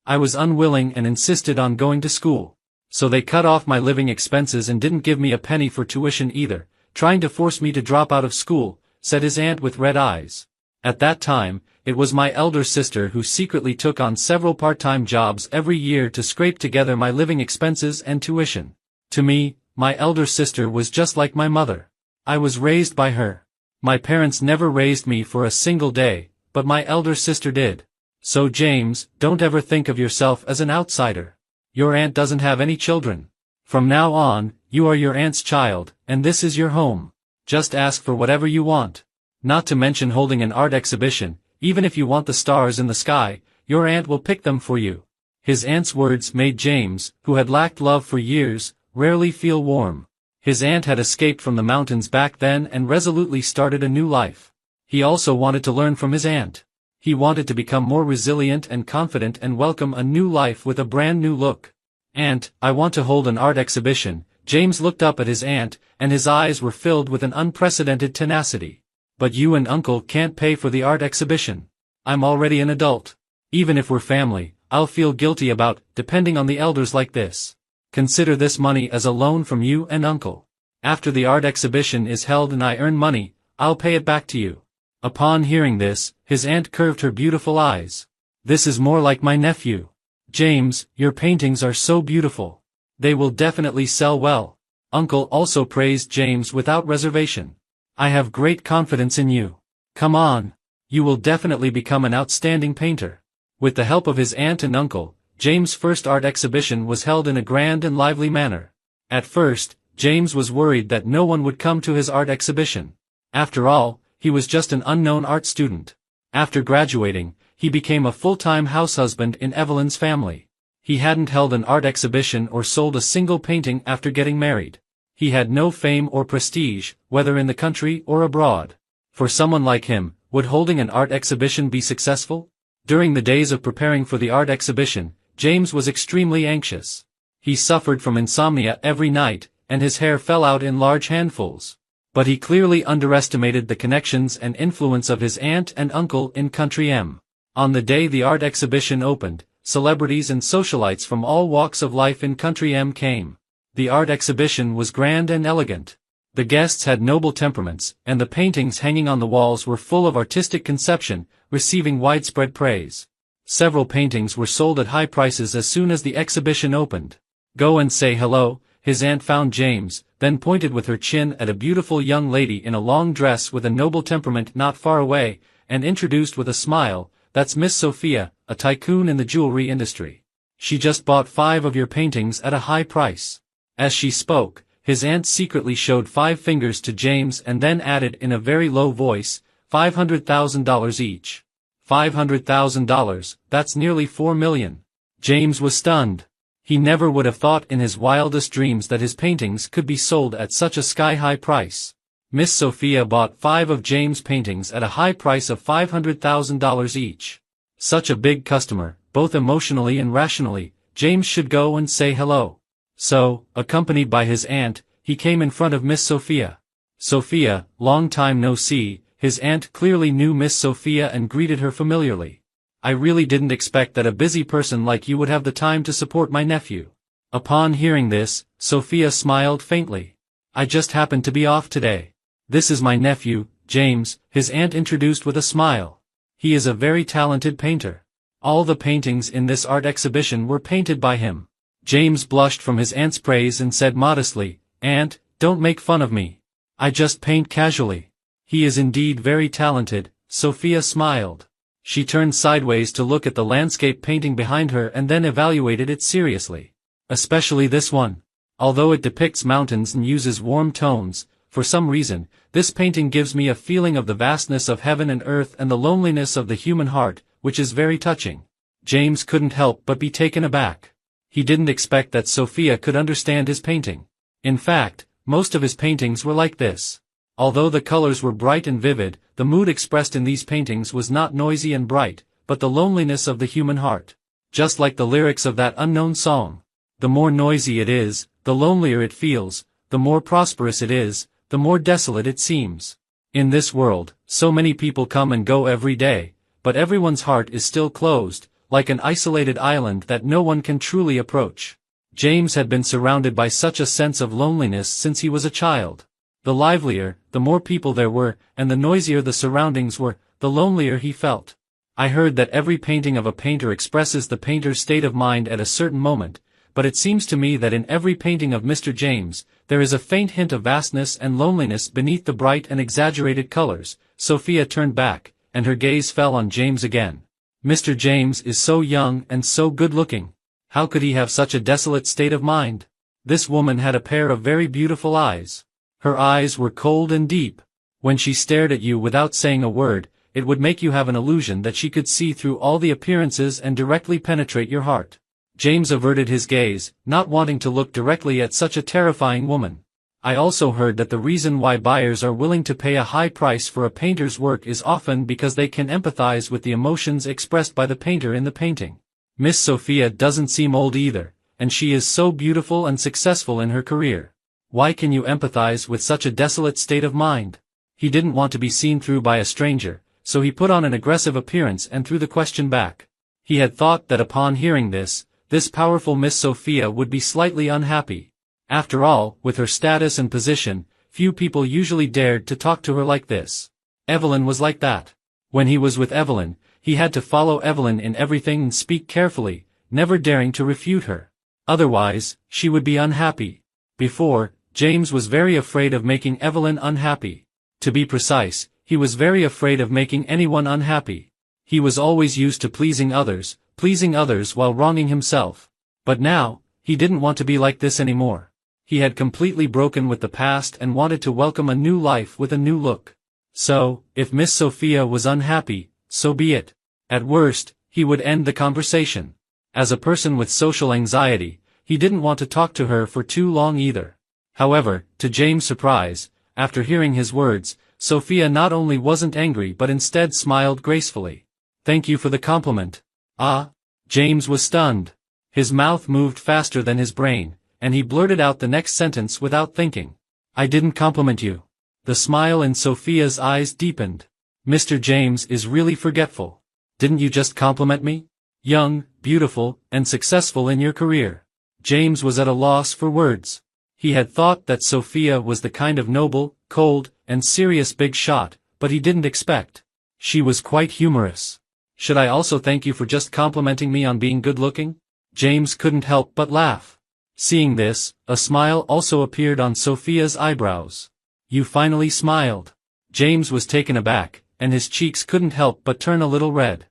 I was unwilling and insisted on going to school. So they cut off my living expenses and didn't give me a penny for tuition either, trying to force me to drop out of school, said his aunt with red eyes. At that time, it was my elder sister who secretly took on several part-time jobs every year to scrape together my living expenses and tuition. To me, my elder sister was just like my mother. I was raised by her. My parents never raised me for a single day, but my elder sister did. So James, don't ever think of yourself as an outsider. Your aunt doesn't have any children. From now on, you are your aunt's child, and this is your home. Just ask for whatever you want. Not to mention holding an art exhibition, even if you want the stars in the sky, your aunt will pick them for you. His aunt's words made James, who had lacked love for years, rarely feel warm. His aunt had escaped from the mountains back then and resolutely started a new life. He also wanted to learn from his aunt. He wanted to become more resilient and confident and welcome a new life with a brand new look. "Aunt, I want to hold an art exhibition." James looked up at his aunt, and his eyes were filled with an unprecedented tenacity. "But you and Uncle can't pay for the art exhibition. I'm already an adult. Even if we're family, I'll feel guilty about depending on the elders like this. Consider this money as a loan from you and Uncle. After the art exhibition is held and I earn money, I'll pay it back to you." Upon hearing this, his aunt curved her beautiful eyes. "This is more like my nephew. James, your paintings are so beautiful. They will definitely sell well." Uncle also praised James without reservation. "I have great confidence in you. Come on. You will definitely become an outstanding painter." With the help of his aunt and uncle, James' first art exhibition was held in a grand and lively manner. At first, James was worried that no one would come to his art exhibition. After all, he was just an unknown art student. After graduating, he became a full-time househusband in Evelyn's family. He hadn't held an art exhibition or sold a single painting after getting married. He had no fame or prestige, whether in the country or abroad. For someone like him, would holding an art exhibition be successful? During the days of preparing for the art exhibition, James was extremely anxious. He suffered from insomnia every night, and his hair fell out in large handfuls. But he clearly underestimated the connections and influence of his aunt and uncle in Country M. On the day the art exhibition opened, celebrities and socialites from all walks of life in Country M came. The art exhibition was grand and elegant. The guests had noble temperaments, and the paintings hanging on the walls were full of artistic conception, receiving widespread praise. Several paintings were sold at high prices as soon as the exhibition opened. "Go and say hello," his aunt found James, then pointed with her chin at a beautiful young lady in a long dress with a noble temperament not far away, and introduced with a smile, "That's Miss Sophia, a tycoon in the jewelry industry. She just bought 5 of your paintings at a high price." As she spoke, his aunt secretly showed 5 fingers to James and then added in a very low voice, $500,000 each. $500,000, that's nearly $4 million. James was stunned. He never would have thought in his wildest dreams that his paintings could be sold at such a sky-high price. Miss Sophia bought 5 of James' paintings at a high price of $500,000 each. Such a big customer, both emotionally and rationally, James should go and say hello. So, accompanied by his aunt, he came in front of Miss Sophia. "Sophia, long time no see." His aunt clearly knew Miss Sophia and greeted her familiarly. "I really didn't expect that a busy person like you would have the time to support my nephew." Upon hearing this, Sophia smiled faintly. "I just happened to be off today. This is my nephew, James," his aunt introduced with a smile. "He is a very talented painter. All the paintings in this art exhibition were painted by him." James blushed from his aunt's praise and said modestly, "Aunt, don't make fun of me. I just paint casually." "He is indeed very talented," Sophia smiled. She turned sideways to look at the landscape painting behind her and then evaluated it seriously. "Especially this one. Although it depicts mountains and uses warm tones, for some reason, this painting gives me a feeling of the vastness of heaven and earth and the loneliness of the human heart, which is very touching." James couldn't help but be taken aback. He didn't expect that Sophia could understand his painting. In fact, most of his paintings were like this. Although the colors were bright and vivid, the mood expressed in these paintings was not noisy and bright, but the loneliness of the human heart. Just like the lyrics of that unknown song. The more noisy it is, the lonelier it feels, the more prosperous it is, the more desolate it seems. In this world, so many people come and go every day, but everyone's heart is still closed, like an isolated island that no one can truly approach. James had been surrounded by such a sense of loneliness since he was a child. The livelier, the more people there were, and the noisier the surroundings were, the lonelier he felt. "I heard that every painting of a painter expresses the painter's state of mind at a certain moment, but it seems to me that in every painting of Mr. James, there is a faint hint of vastness and loneliness beneath the bright and exaggerated colors." Sophia turned back, and her gaze fell on James again. "Mr. James is so young and so good-looking. How could he have such a desolate state of mind?" This woman had a pair of very beautiful eyes. Her eyes were cold and deep. When she stared at you without saying a word, it would make you have an illusion that she could see through all the appearances and directly penetrate your heart. James averted his gaze, not wanting to look directly at such a terrifying woman. "I also heard that the reason why buyers are willing to pay a high price for a painter's work is often because they can empathize with the emotions expressed by the painter in the painting. Miss Sophia doesn't seem old either, and she is so beautiful and successful in her career. Why can you empathize with such a desolate state of mind?" He didn't want to be seen through by a stranger, so he put on an aggressive appearance and threw the question back. He had thought that upon hearing this powerful Miss Sophia would be slightly unhappy. After all, with her status and position, few people usually dared to talk to her like this. Evelyn was like that. When he was with Evelyn, he had to follow Evelyn in everything and speak carefully, never daring to refute her. Otherwise, she would be unhappy. Before, James was very afraid of making Evelyn unhappy. To be precise, he was very afraid of making anyone unhappy. He was always used to pleasing others while wronging himself. But now, he didn't want to be like this anymore. He had completely broken with the past and wanted to welcome a new life with a new look. So, if Miss Sophia was unhappy, so be it. At worst, he would end the conversation. As a person with social anxiety, he didn't want to talk to her for too long either. However, to James' surprise, after hearing his words, Sophia not only wasn't angry but instead smiled gracefully. "Thank you for the compliment." "Ah?" James was stunned. His mouth moved faster than his brain, and he blurted out the next sentence without thinking. "I didn't compliment you." The smile in Sophia's eyes deepened. "Mr. James is really forgetful. Didn't you just compliment me? Young, beautiful, and successful in your career." James was at a loss for words. He had thought that Sophia was the kind of noble, cold, and serious big shot, but he didn't expect. She was quite humorous. "Should I also thank you for just complimenting me on being good-looking?" James couldn't help but laugh. Seeing this, a smile also appeared on Sophia's eyebrows. "You finally smiled." James was taken aback, and his cheeks couldn't help but turn a little red.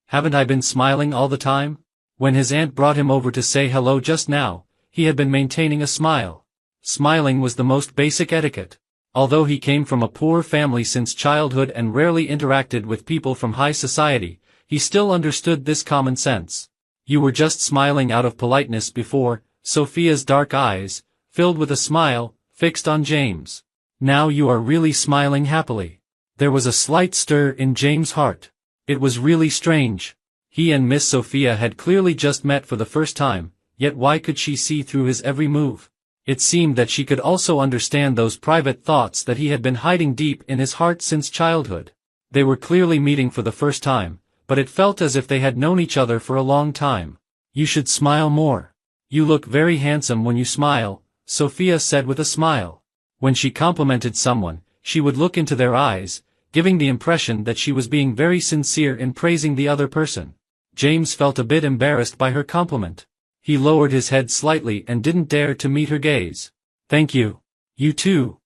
Haven't I been smiling all the time?" When his aunt brought him over to say hello just now, he had been maintaining a smile. Smiling was the most basic etiquette. Although he came from a poor family since childhood and rarely interacted with people from high society, he still understood this common sense. "You were just smiling out of politeness before." Sophia's dark eyes, filled with a smile, fixed on James. "Now you are really smiling happily." There was a slight stir in James' heart. It was really strange. He and Miss Sophia had clearly just met for the first time, yet why could she see through his every move? It seemed that she could also understand those private thoughts that he had been hiding deep in his heart since childhood. They were clearly meeting for the first time, but it felt as if they had known each other for a long time. "You should smile more. You look very handsome when you smile," Sophia said with a smile. When she complimented someone, she would look into their eyes, giving the impression that she was being very sincere in praising the other person. James felt a bit embarrassed by her compliment. He lowered his head slightly and didn't dare to meet her gaze. "Thank you. You too."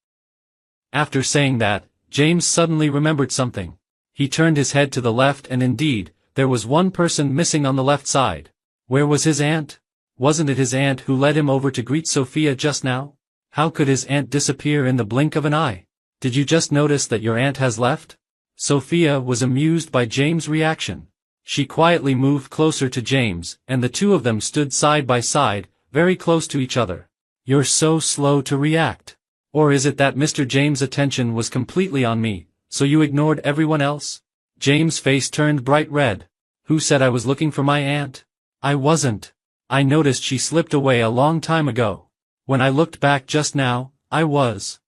After saying that, James suddenly remembered something. He turned his head to the left and indeed, there was one person missing on the left side. Where was his aunt? Wasn't it his aunt who led him over to greet Sophia just now? How could his aunt disappear in the blink of an eye? "Did you just notice that your aunt has left?" Sophia was amused by James' reaction. She quietly moved closer to James, and the two of them stood side by side, very close to each other. "You're so slow to react. Or is it that Mr. James' attention was completely on me, so you ignored everyone else?" James' face turned bright red. "Who said I was looking for my aunt? I wasn't. I noticed she slipped away a long time ago. When I looked back just now, I was.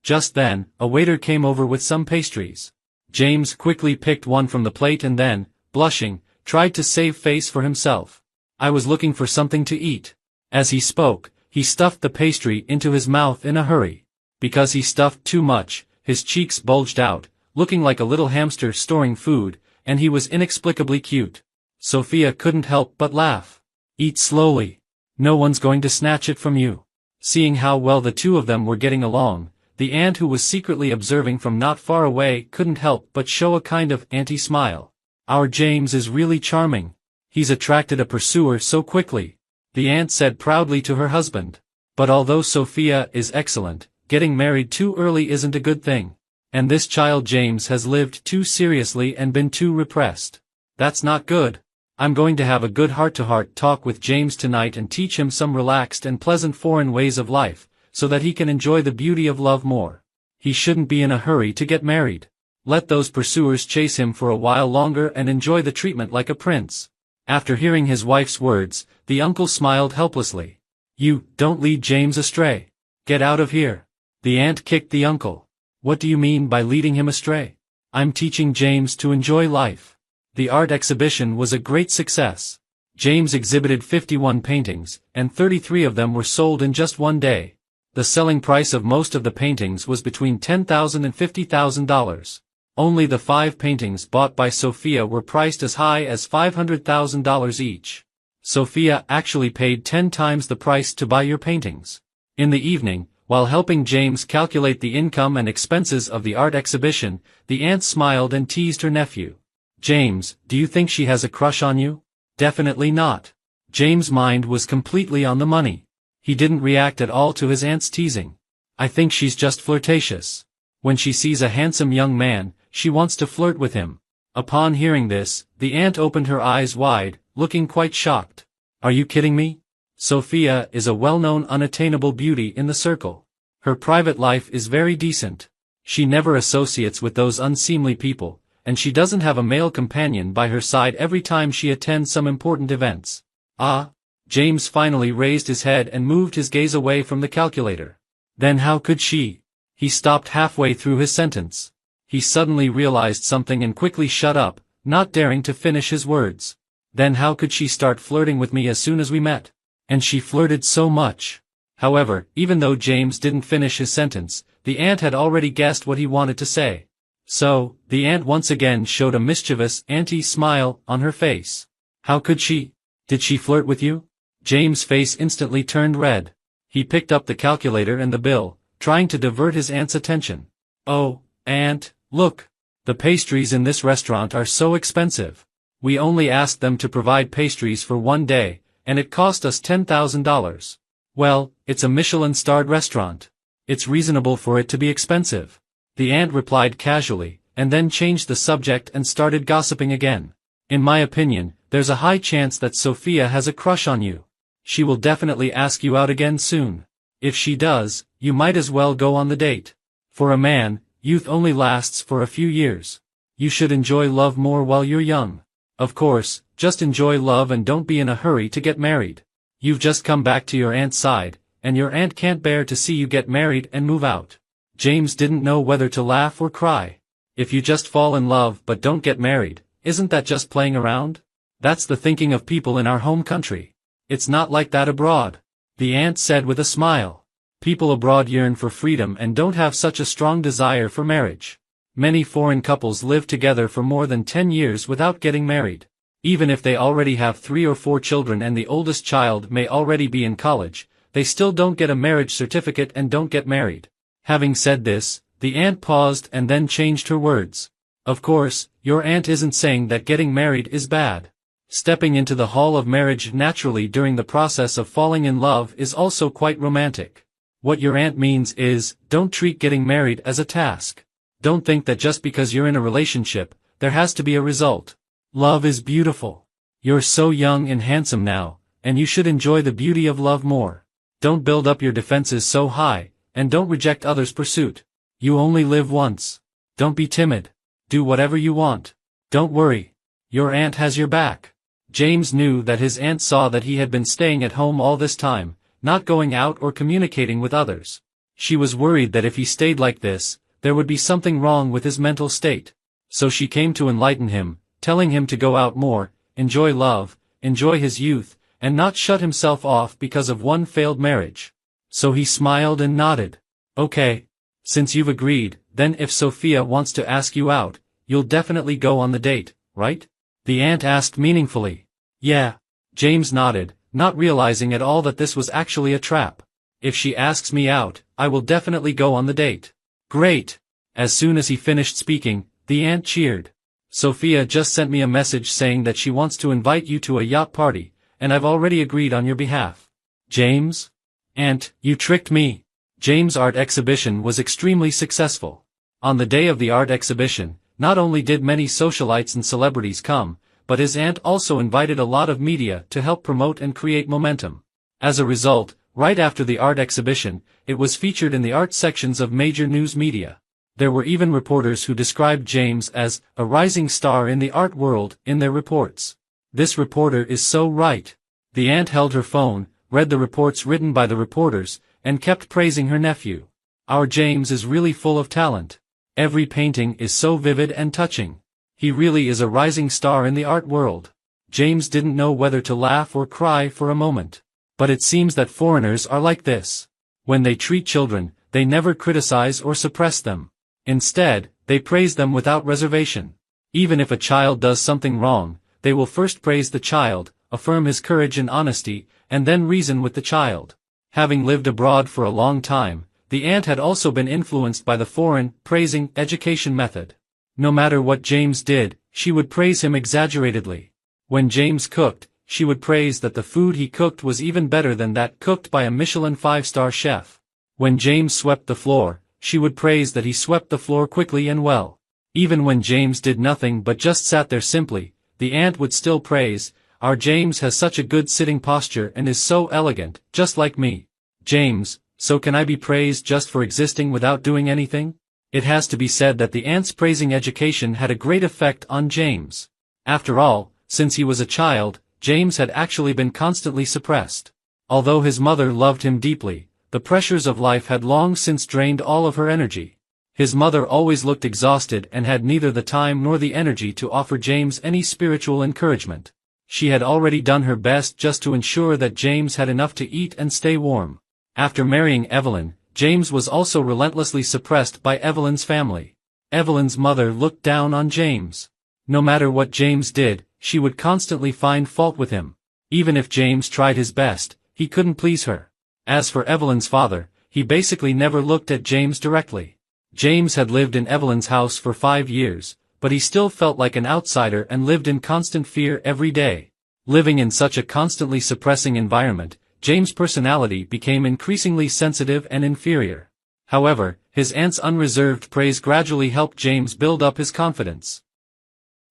Just then, a waiter came over with some pastries. James quickly picked one from the plate and then, blushing, tried to save face for himself. "I was looking for something to eat." As he spoke, he stuffed the pastry into his mouth in a hurry. Because he stuffed too much, his cheeks bulged out, looking like a little hamster storing food, and he was inexplicably cute. Sophia couldn't help but laugh. "Eat slowly. No one's going to snatch it from you." Seeing how well the two of them were getting along, the aunt who was secretly observing from not far away couldn't help but show a kind of anti-smile. "Our James is really charming. He's attracted a pursuer so quickly," the aunt said proudly to her husband. "But although Sophia is excellent, getting married too early isn't a good thing. And this child James has lived too seriously and been too repressed. That's not good. I'm going to have a good heart-to-heart talk with James tonight and teach him some relaxed and pleasant foreign ways of life, so that he can enjoy the beauty of love more. He shouldn't be in a hurry to get married. Let those pursuers chase him for a while longer and enjoy the treatment like a prince." After hearing his wife's words, the uncle smiled helplessly. "You, don't lead James astray. Get out of here." The aunt kicked the uncle. "What do you mean by leading him astray?" "I'm teaching James to enjoy life." The art exhibition was a great success. James exhibited 51 paintings, and 33 of them were sold in just one day. The selling price of most of the paintings was between $10,000 and $50,000. Only the 5 paintings bought by Sophia were priced as high as $500,000 each. Sophia actually paid 10 times the price to buy your paintings. In the evening, while helping James calculate the income and expenses of the art exhibition, the aunt smiled and teased her nephew. "James, do you think she has a crush on you?" "Definitely not." James' mind was completely on the money. He didn't react at all to his aunt's teasing. I think she's just flirtatious. When she sees a handsome young man, she wants to flirt with him. Upon hearing this, the aunt opened her eyes wide, looking quite shocked. Are you kidding me? Sophia is a well-known unattainable beauty in the circle. Her private life is very decent. She never associates with those unseemly people, and she doesn't have a male companion by her side every time she attends some important events. Ah? James finally raised his head and moved his gaze away from the calculator. Then how could she? He stopped halfway through his sentence. He suddenly realized something and quickly shut up, not daring to finish his words. Then how could she start flirting with me as soon as we met? And she flirted so much. However, even though James didn't finish his sentence, the aunt had already guessed what he wanted to say. So, the aunt once again showed a mischievous, anti-smile on her face. How could she? Did she flirt with you? James' face instantly turned red. He picked up the calculator and the bill, trying to divert his aunt's attention. Oh, aunt, look. The pastries in this restaurant are so expensive. We only asked them to provide pastries for one day, and it cost us $10,000. Well, it's a Michelin-starred restaurant. It's reasonable for it to be expensive. The aunt replied casually, and then changed the subject and started gossiping again. In my opinion, there's a high chance that Sophia has a crush on you. She will definitely ask you out again soon. If she does, you might as well go on the date. For a man, youth only lasts for a few years. You should enjoy love more while you're young. Of course, just enjoy love and don't be in a hurry to get married. You've just come back to your aunt's side, and your aunt can't bear to see you get married and move out. James didn't know whether to laugh or cry. If you just fall in love but don't get married, isn't that just playing around? That's the thinking of people in our home country. It's not like that abroad, the aunt said with a smile. People abroad yearn for freedom and don't have such a strong desire for marriage. Many foreign couples live together for more than 10 years without getting married. Even if they already have 3 or 4 children and the oldest child may already be in college, they still don't get a marriage certificate and don't get married. Having said this, the aunt paused and then changed her words. Of course, your aunt isn't saying that getting married is bad. Stepping into the hall of marriage naturally during the process of falling in love is also quite romantic. What your aunt means is, don't treat getting married as a task. Don't think that just because you're in a relationship, there has to be a result. Love is beautiful. You're so young and handsome now, and you should enjoy the beauty of love more. Don't build up your defenses so high, and don't reject others' pursuit. You only live once. Don't be timid. Do whatever you want. Don't worry. Your aunt has your back. James knew that his aunt saw that he had been staying at home all this time, not going out or communicating with others. She was worried that if he stayed like this, there would be something wrong with his mental state. So she came to enlighten him, telling him to go out more, enjoy love, enjoy his youth, and not shut himself off because of one failed marriage. So he smiled and nodded. Okay. Since you've agreed, then if Sophia wants to ask you out, you'll definitely go on the date, right? The aunt asked meaningfully. Yeah. James nodded, not realizing at all that this was actually a trap. If she asks me out, I will definitely go on the date. Great. As soon as he finished speaking, the aunt cheered. Sophia just sent me a message saying that she wants to invite you to a yacht party, and I've already agreed on your behalf. James? Aunt, you tricked me. James' art exhibition was extremely successful. On the day of the art exhibition, not only did many socialites and celebrities come, but his aunt also invited a lot of media to help promote and create momentum. As a result, right after the art exhibition, it was featured in the art sections of major news media. There were even reporters who described James as a rising star in the art world in their reports. This reporter is so right. The aunt held her phone, read the reports written by the reporters, and kept praising her nephew. Our James is really full of talent. Every painting is so vivid and touching. He really is a rising star in the art world. James didn't know whether to laugh or cry for a moment. But it seems that foreigners are like this. When they treat children, they never criticize or suppress them. Instead, they praise them without reservation. Even if a child does something wrong, they will first praise the child, affirm his courage and honesty, and then reason with the child. Having lived abroad for a long time, the aunt had also been influenced by the foreign, praising, education method. No matter what James did, she would praise him exaggeratedly. When James cooked, she would praise that the food he cooked was even better than that cooked by a Michelin 5-star chef. When James swept the floor, she would praise that he swept the floor quickly and well. Even when James did nothing but just sat there simply, the aunt would still praise, "Our James has such a good sitting posture and is so elegant, just like me. James, so can I be praised just for existing without doing anything?" It has to be said that the aunt's praising education had a great effect on James. After all, since he was a child, James had actually been constantly suppressed. Although his mother loved him deeply, the pressures of life had long since drained all of her energy. His mother always looked exhausted and had neither the time nor the energy to offer James any spiritual encouragement. She had already done her best just to ensure that James had enough to eat and stay warm. After marrying Evelyn, James was also relentlessly suppressed by Evelyn's family. Evelyn's mother looked down on James. No matter what James did, she would constantly find fault with him. Even if James tried his best, he couldn't please her. As for Evelyn's father, he basically never looked at James directly. James had lived in Evelyn's house for 5 years, but he still felt like an outsider and lived in constant fear every day. Living in such a constantly suppressing environment, James' personality became increasingly sensitive and inferior. However, his aunt's unreserved praise gradually helped James build up his confidence.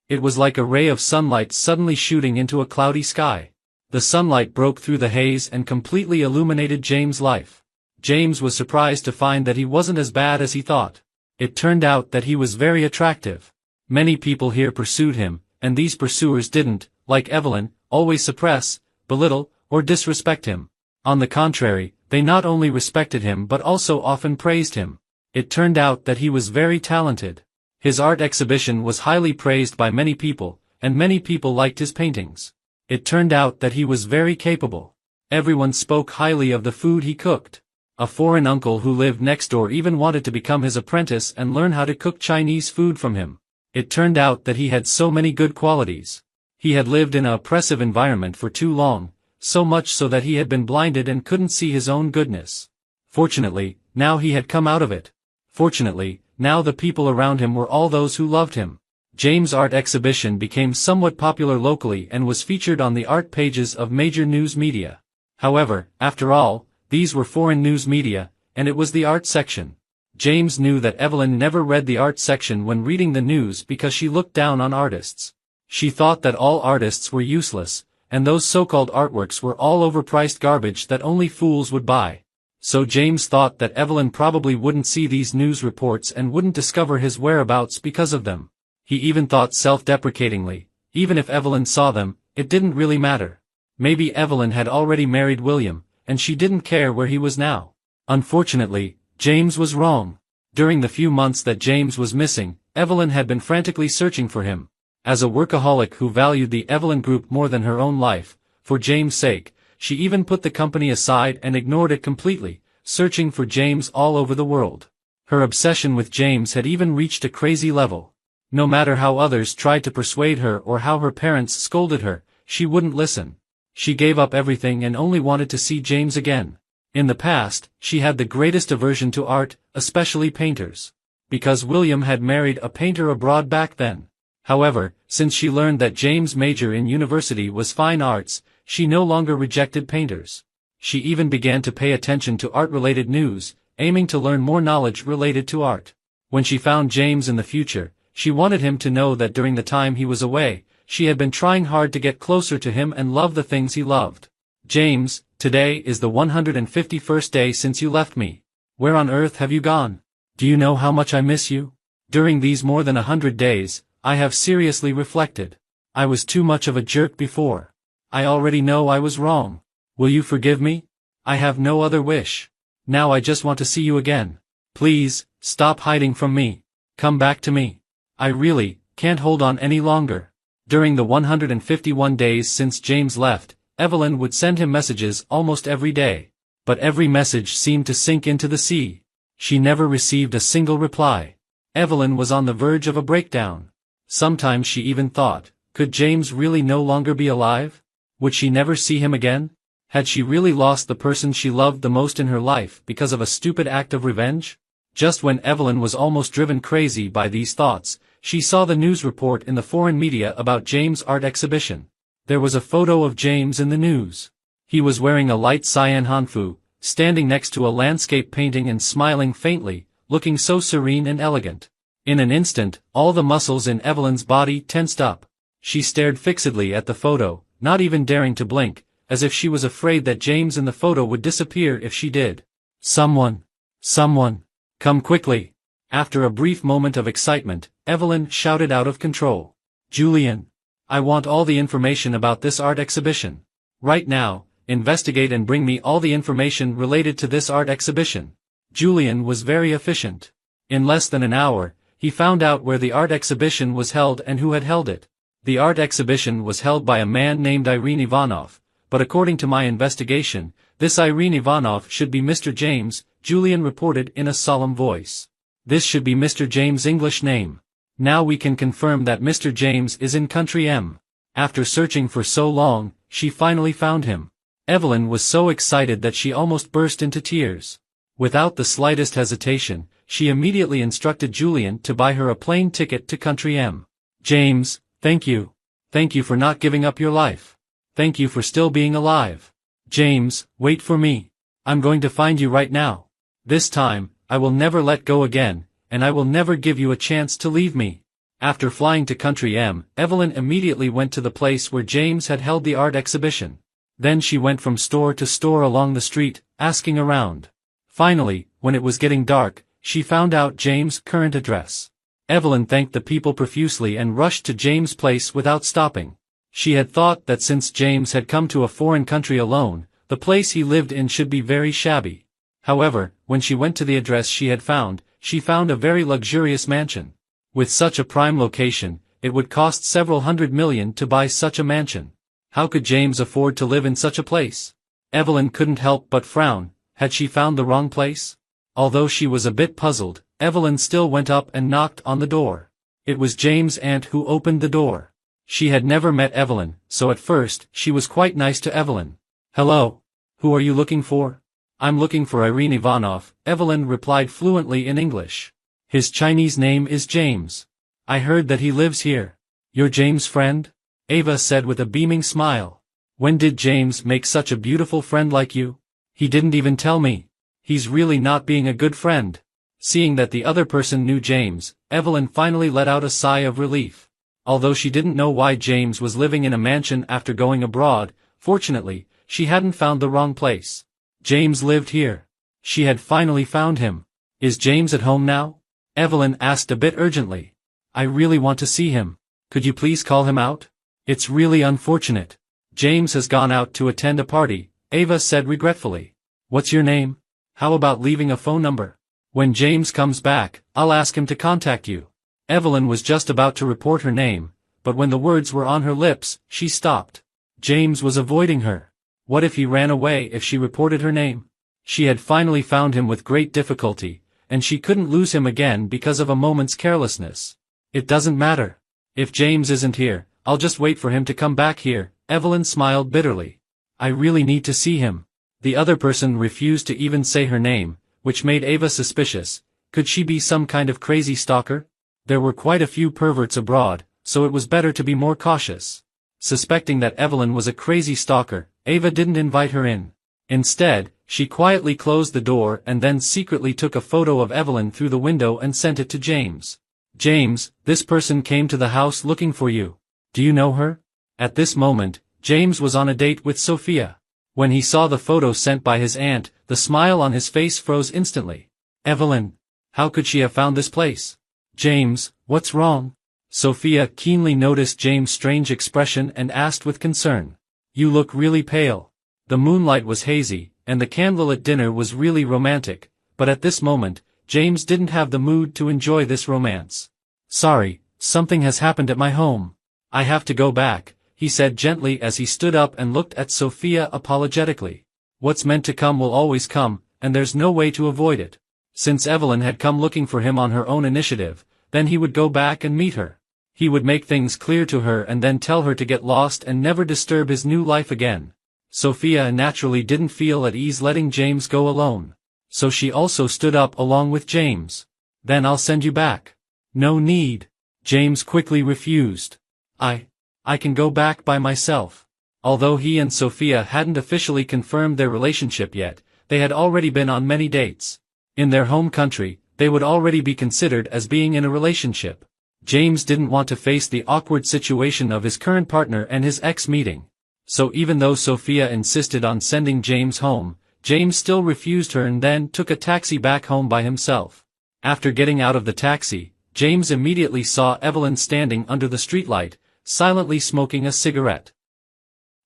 It was like a ray of sunlight suddenly shooting into a cloudy sky. The sunlight broke through the haze and completely illuminated James' life. James was surprised to find that he wasn't as bad as he thought. It turned out that he was very attractive. Many people here pursued him, and these pursuers didn't, like Evelyn, always suppress, belittle, or disrespect him. On the contrary, they not only respected him but also often praised him. It turned out that he was very talented. His art exhibition was highly praised by many people, and many people liked his paintings. It turned out that he was very capable. Everyone spoke highly of the food he cooked. A foreign uncle who lived next door even wanted to become his apprentice and learn how to cook Chinese food from him. It turned out that he had so many good qualities. He had lived in an oppressive environment for too long, so much so that he had been blinded and couldn't see his own goodness. Fortunately, now he had come out of it. Fortunately, now the people around him were all those who loved him. James' art exhibition became somewhat popular locally and was featured on the art pages of major news media. However, after all, these were foreign news media, and it was the art section. James knew that Evelyn never read the art section when reading the news because she looked down on artists. She thought that all artists were useless, and those so-called artworks were all overpriced garbage that only fools would buy. So James thought that Evelyn probably wouldn't see these news reports and wouldn't discover his whereabouts because of them. He even thought self-deprecatingly, even if Evelyn saw them, it didn't really matter. Maybe Evelyn had already married William, and she didn't care where he was now. Unfortunately, James was wrong. During the few months that James was missing, Evelyn had been frantically searching for him. As a workaholic who valued the Evelyn group more than her own life, for James' sake, she even put the company aside and ignored it completely, searching for James all over the world. Her obsession with James had even reached a crazy level. No matter how others tried to persuade her or how her parents scolded her, she wouldn't listen. She gave up everything and only wanted to see James again. In the past, she had the greatest aversion to art, especially painters. Because William had married a painter abroad back then. However, since she learned that James' major in university was fine arts, she no longer rejected painters. She even began to pay attention to art-related news, aiming to learn more knowledge related to art. When she found James in the future, she wanted him to know that during the time he was away, she had been trying hard to get closer to him and love the things he loved. James, today is the 151st day since you left me. Where on earth have you gone? Do you know how much I miss you? During these more than 100 days, I have seriously reflected. I was too much of a jerk before. I already know I was wrong. Will you forgive me? I have no other wish. Now I just want to see you again. Please, stop hiding from me. Come back to me. I really can't hold on any longer. During the 151 days since James left, Evelyn would send him messages almost every day. But every message seemed to sink into the sea. She never received a single reply. Evelyn was on the verge of a breakdown. Sometimes she even thought, could James really no longer be alive? Would she never see him again? Had she really lost the person she loved the most in her life because of a stupid act of revenge? Just when Evelyn was almost driven crazy by these thoughts, she saw the news report in the foreign media about James' art exhibition. There was a photo of James in the news. He was wearing a light cyan hanfu, standing next to a landscape painting and smiling faintly, looking so serene and elegant. In an instant, all the muscles in Evelyn's body tensed up. She stared fixedly at the photo, not even daring to blink, as if she was afraid that James in the photo would disappear if she did. Someone, come quickly. After a brief moment of excitement, Evelyn shouted out of control. Julian, I want all the information about this art exhibition. Right now, investigate and bring me all the information related to this art exhibition. Julian was very efficient. In less than an hour, he found out where the art exhibition was held and who had held it. The art exhibition was held by a man named Irene Ivanov, but according to my investigation, this Irene Ivanov should be Mr. James, Julian reported in a solemn voice. This should be Mr. James' English name. Now we can confirm that Mr. James is in country M. After searching for so long, she finally found him. Evelyn was so excited that she almost burst into tears. Without the slightest hesitation, she immediately instructed Julian to buy her a plane ticket to country M. James, thank you. Thank you for not giving up your life. Thank you for still being alive. James, wait for me. I'm going to find you right now. This time, I will never let go again, and I will never give you a chance to leave me. After flying to country M, Evelyn immediately went to the place where James had held the art exhibition. Then she went from store to store along the street, asking around. Finally, when it was getting dark, she found out James' current address. Evelyn thanked the people profusely and rushed to James' place without stopping. She had thought that since James had come to a foreign country alone, the place he lived in should be very shabby. However, when she went to the address she found a very luxurious mansion. With such a prime location, it would cost several $100 million to buy such a mansion. How could James afford to live in such a place? Evelyn couldn't help but frown. Had she found the wrong place? Although she was a bit puzzled, Evelyn still went up and knocked on the door. It was James' aunt who opened the door. She had never met Evelyn, so at first, she was quite nice to Evelyn. Hello? Who are you looking for? I'm looking for Irene Ivanov, Evelyn replied fluently in English. His Chinese name is James. I heard that he lives here. You're James' friend? Ava said with a beaming smile. When did James make such a beautiful friend like you? He didn't even tell me. He's really not being a good friend. Seeing that the other person knew James, Evelyn finally let out a sigh of relief. Although she didn't know why James was living in a mansion after going abroad, fortunately, she hadn't found the wrong place. James lived here. She had finally found him. Is James at home now? Evelyn asked a bit urgently. I really want to see him. Could you please call him out? It's really unfortunate. James has gone out to attend a party, Ava said regretfully. What's your name? How about leaving a phone number? When James comes back, I'll ask him to contact you. Evelyn was just about to report her name, but when the words were on her lips, she stopped. James was avoiding her. What if he ran away if she reported her name? She had finally found him with great difficulty, and she couldn't lose him again because of a moment's carelessness. It doesn't matter. If James isn't here, I'll just wait for him to come back here, Evelyn smiled bitterly. I really need to see him. The other person refused to even say her name, which made Ava suspicious. Could she be some kind of crazy stalker? There were quite a few perverts abroad, so it was better to be more cautious. Suspecting that Evelyn was a crazy stalker, Ava didn't invite her in. Instead, she quietly closed the door and then secretly took a photo of Evelyn through the window and sent it to James. James, this person came to the house looking for you. Do you know her? At this moment, James was on a date with Sophia. When he saw the photo sent by his aunt, the smile on his face froze instantly. Evelyn. How could she have found this place? James, what's wrong? Sophia keenly noticed James' strange expression and asked with concern. You look really pale. The moonlight was hazy, and the candlelit dinner was really romantic, but at this moment, James didn't have the mood to enjoy this romance. Sorry, something has happened at my home. I have to go back, he said gently as he stood up and looked at Sophia apologetically. What's meant to come will always come, and there's no way to avoid it. Since Evelyn had come looking for him on her own initiative, then he would go back and meet her. He would make things clear to her and then tell her to get lost and never disturb his new life again. Sophia naturally didn't feel at ease letting James go alone. So she also stood up along with James. Then I'll send you back. No need. James quickly refused. I can go back by myself. Although he and Sophia hadn't officially confirmed their relationship yet, they had already been on many dates. In their home country, they would already be considered as being in a relationship. James didn't want to face the awkward situation of his current partner and his ex meeting. So even though Sophia insisted on sending James home, James still refused her and then took a taxi back home by himself. After getting out of the taxi, James immediately saw Evelyn standing under the streetlight, silently smoking a cigarette.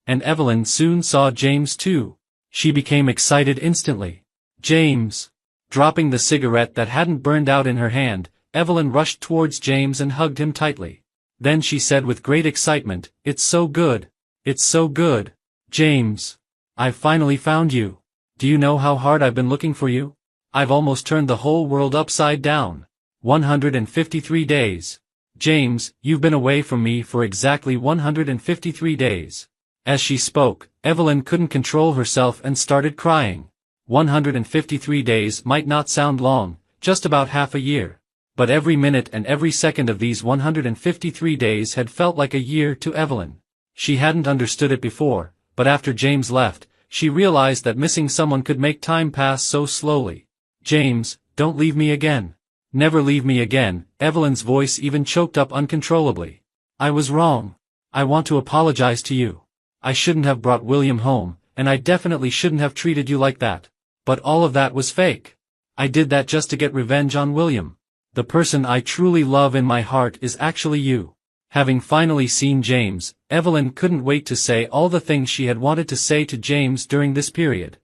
And Evelyn soon saw James too. She became excited instantly. James! Dropping the cigarette that hadn't burned out in her hand, Evelyn rushed towards James and hugged him tightly. Then she said with great excitement, "It's so good! It's so good! James! I've finally found you! Do you know how hard I've been looking for you? I've almost turned the whole world upside down. 153 days. James, you've been away from me for exactly 153 days. As she spoke, Evelyn couldn't control herself and started crying. 153 days might not sound long, just about half a year. But every minute and every second of these 153 days had felt like a year to Evelyn. She hadn't understood it before, but after James left, she realized that missing someone could make time pass so slowly. James, don't leave me again. Never leave me again. Evelyn's voice even choked up uncontrollably. I was wrong. I want to apologize to you. I shouldn't have brought William home, and I definitely shouldn't have treated you like that. But all of that was fake. I did that just to get revenge on William. The person I truly love in my heart is actually you. Having finally seen James, Evelyn couldn't wait to say all the things she had wanted to say to James during this period.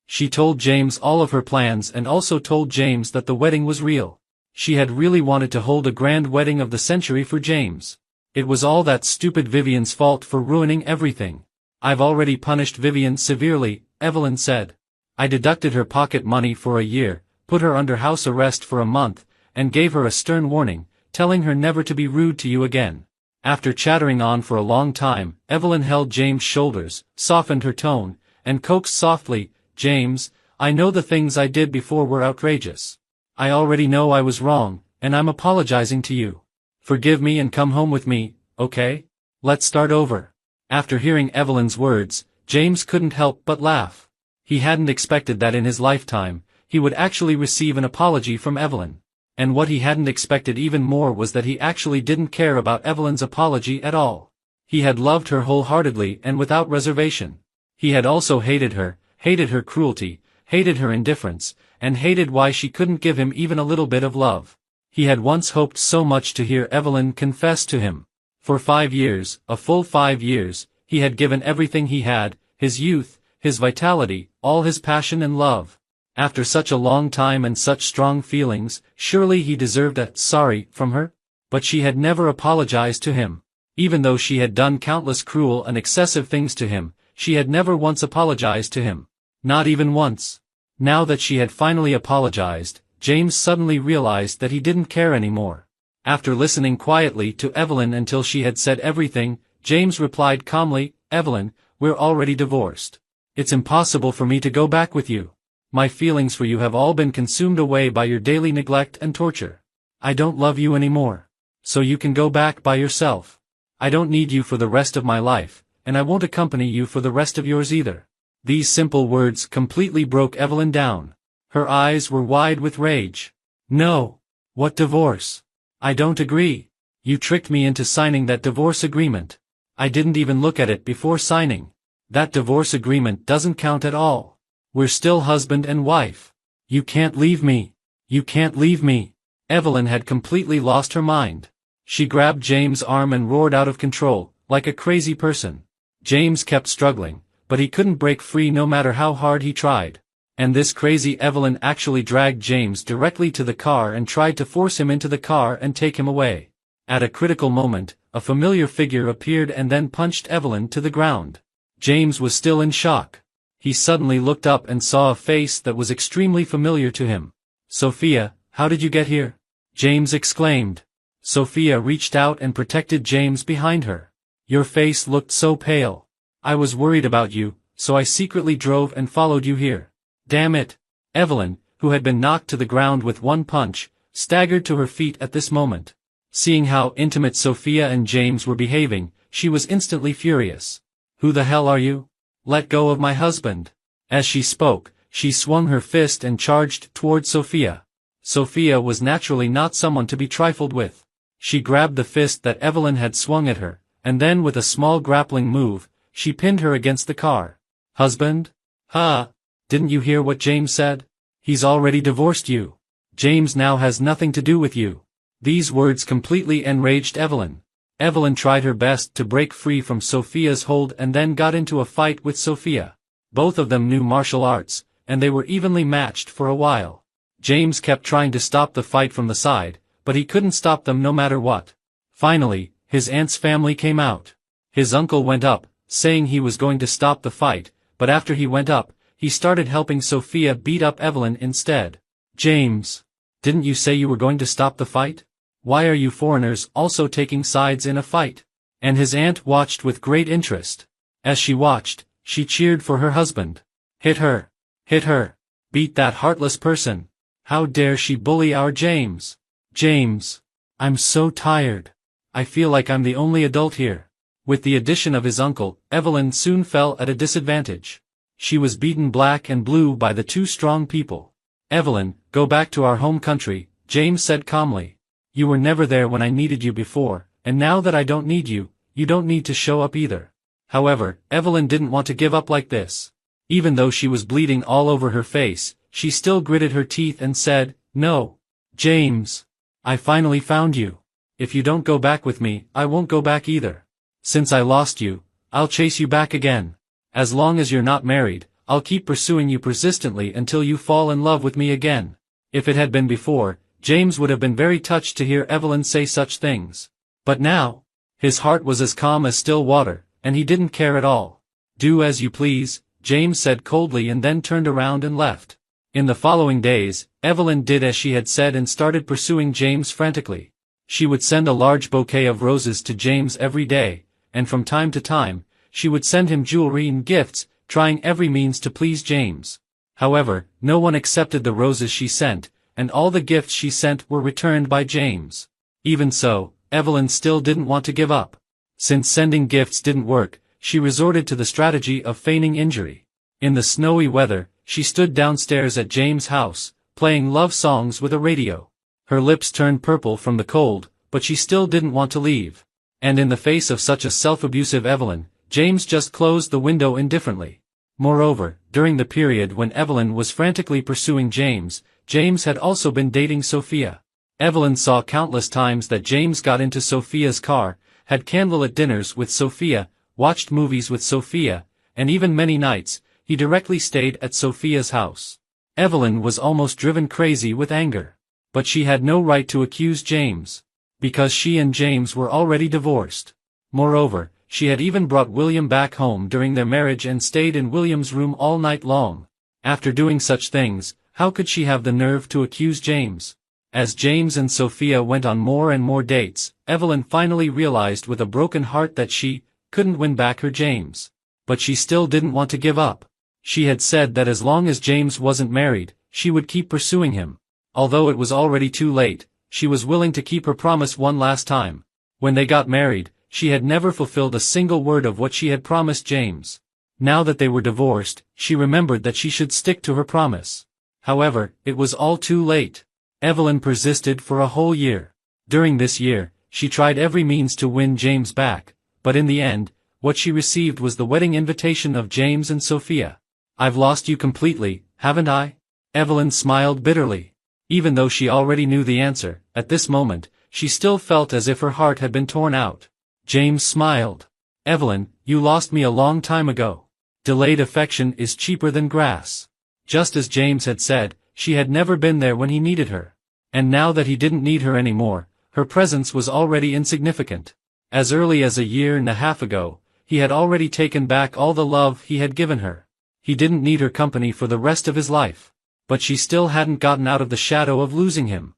She told James all of her plans and also told James that the wedding was real. She had really wanted to hold a grand wedding of the century for James. It was all that stupid Vivian's fault for ruining everything. I've already punished Vivian severely, Evelyn said. I deducted her pocket money for a year, put her under house arrest for a month, and gave her a stern warning, telling her never to be rude to you again. After chattering on for a long time, Evelyn held James' shoulders, softened her tone, and coaxed softly, James, I know the things I did before were outrageous. I already know I was wrong, and I'm apologizing to you. Forgive me and come home with me, okay? Let's start over. After hearing Evelyn's words, James couldn't help but laugh. He hadn't expected that in his lifetime, he would actually receive an apology from Evelyn. And what he hadn't expected even more was that he actually didn't care about Evelyn's apology at all. He had loved her wholeheartedly and without reservation. He had also hated her cruelty, hated her indifference, and hated why she couldn't give him even a little bit of love. He had once hoped so much to hear Evelyn confess to him. For 5 years, a full 5 years, he had given everything he had, his youth, his vitality, all his passion and love. After such a long time and such strong feelings, surely he deserved a sorry from her? But she had never apologized to him. Even though she had done countless cruel and excessive things to him, she had never once apologized to him. Not even once. Now that she had finally apologized, James suddenly realized that he didn't care anymore. After listening quietly to Evelyn until she had said everything, James replied calmly, Evelyn, we're already divorced. It's impossible for me to go back with you. My feelings for you have all been consumed away by your daily neglect and torture. I don't love you anymore. So you can go back by yourself. I don't need you for the rest of my life, and I won't accompany you for the rest of yours either. These simple words completely broke Evelyn down. Her eyes were wide with rage. No. What divorce? I don't agree. You tricked me into signing that divorce agreement. I didn't even look at it before signing. That divorce agreement doesn't count at all. We're still husband and wife. You can't leave me. You can't leave me. Evelyn had completely lost her mind. She grabbed James' arm and roared out of control, like a crazy person. James kept struggling, but he couldn't break free no matter how hard he tried. And this crazy Evelyn actually dragged James directly to the car and tried to force him into the car and take him away. At a critical moment, a familiar figure appeared and then punched Evelyn to the ground. James was still in shock. He suddenly looked up and saw a face that was extremely familiar to him. Sophia, how did you get here? James exclaimed. Sophia reached out and protected James behind her. Your face looked so pale. I was worried about you, so I secretly drove and followed you here. Damn it. Evelyn, who had been knocked to the ground with one punch, staggered to her feet at this moment. Seeing how intimate Sophia and James were behaving, she was instantly furious. "Who the hell are you? Let go of my husband." As she spoke, she swung her fist and charged toward Sophia. Sophia was naturally not someone to be trifled with. She grabbed the fist that Evelyn had swung at her, and then with a small grappling move, she pinned her against the car. "Husband? Huh? Didn't you hear what James said? He's already divorced you. James now has nothing to do with you." These words completely enraged Evelyn. Evelyn tried her best to break free from Sophia's hold and then got into a fight with Sophia. Both of them knew martial arts, and they were evenly matched for a while. James kept trying to stop the fight from the side, but he couldn't stop them no matter what. Finally, his aunt's family came out. His uncle went up, saying he was going to stop the fight, but after he went up, he started helping Sophia beat up Evelyn instead. "James, didn't you say you were going to stop the fight? Why are you foreigners also taking sides in a fight?" And his aunt watched with great interest. As she watched, she cheered for her husband. "Hit her! Hit her! Beat that heartless person! How dare she bully our James? James! I'm so tired. I feel like I'm the only adult here." With the addition of his uncle, Evelyn soon fell at a disadvantage. She was beaten black and blue by the two strong people. "Evelyn, go back to our home country," James said calmly. "You were never there when I needed you before, and now that I don't need you, you don't need to show up either." However, Evelyn didn't want to give up like this. Even though she was bleeding all over her face, she still gritted her teeth and said, "No. James. I finally found you. If you don't go back with me, I won't go back either. Since I lost you, I'll chase you back again. As long as you're not married, I'll keep pursuing you persistently until you fall in love with me again." If it had been before, James would have been very touched to hear Evelyn say such things. But now, his heart was as calm as still water, and he didn't care at all. "Do as you please," James said coldly and then turned around and left. In the following days, Evelyn did as she had said and started pursuing James frantically. She would send a large bouquet of roses to James every day, and from time to time, she would send him jewelry and gifts, trying every means to please James. However, no one accepted the roses she sent, and all the gifts she sent were returned by James. Even so, Evelyn still didn't want to give up. Since sending gifts didn't work, she resorted to the strategy of feigning injury. In the snowy weather, she stood downstairs at James' house, playing love songs with a radio. Her lips turned purple from the cold, but she still didn't want to leave. And in the face of such a self-abusive Evelyn, James just closed the window indifferently. Moreover, during the period when Evelyn was frantically pursuing James, James had also been dating Sophia. Evelyn saw countless times that James got into Sophia's car, had candlelit dinners with Sophia, watched movies with Sophia, and even many nights, he directly stayed at Sophia's house. Evelyn was almost driven crazy with anger. But she had no right to accuse James, because she and James were already divorced. Moreover, she had even brought William back home during their marriage and stayed in William's room all night long. After doing such things, how could she have the nerve to accuse James? As James and Sophia went on more and more dates, Evelyn finally realized with a broken heart that she couldn't win back her James. But she still didn't want to give up. She had said that as long as James wasn't married, she would keep pursuing him. Although it was already too late, she was willing to keep her promise one last time. When they got married, she had never fulfilled a single word of what she had promised James. Now that they were divorced, she remembered that she should stick to her promise. However, it was all too late. Evelyn persisted for a whole year. During this year, she tried every means to win James back, but in the end, what she received was the wedding invitation of James and Sophia. "I've lost you completely, haven't I?" Evelyn smiled bitterly. Even though she already knew the answer, at this moment, she still felt as if her heart had been torn out. James smiled. "Evelyn, you lost me a long time ago. Delayed affection is cheaper than grass." Just as James had said, she had never been there when he needed her. And now that he didn't need her anymore, her presence was already insignificant. As early as a year and a half ago, he had already taken back all the love he had given her. He didn't need her company for the rest of his life. But she still hadn't gotten out of the shadow of losing him.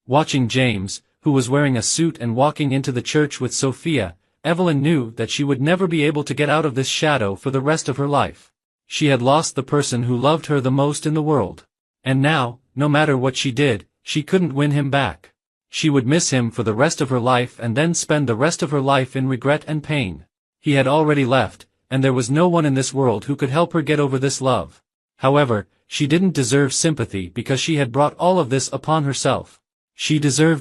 Watching James, who was wearing a suit and walking into the church with Sophia, Evelyn knew that she would never be able to get out of this shadow for the rest of her life. She had lost the person who loved her the most in the world. And now, no matter what she did, she couldn't win him back. She would miss him for the rest of her life and then spend the rest of her life in regret and pain. He had already left, and there was no one in this world who could help her get over this love. However, she didn't deserve sympathy because she had brought all of this upon herself. She deserved it.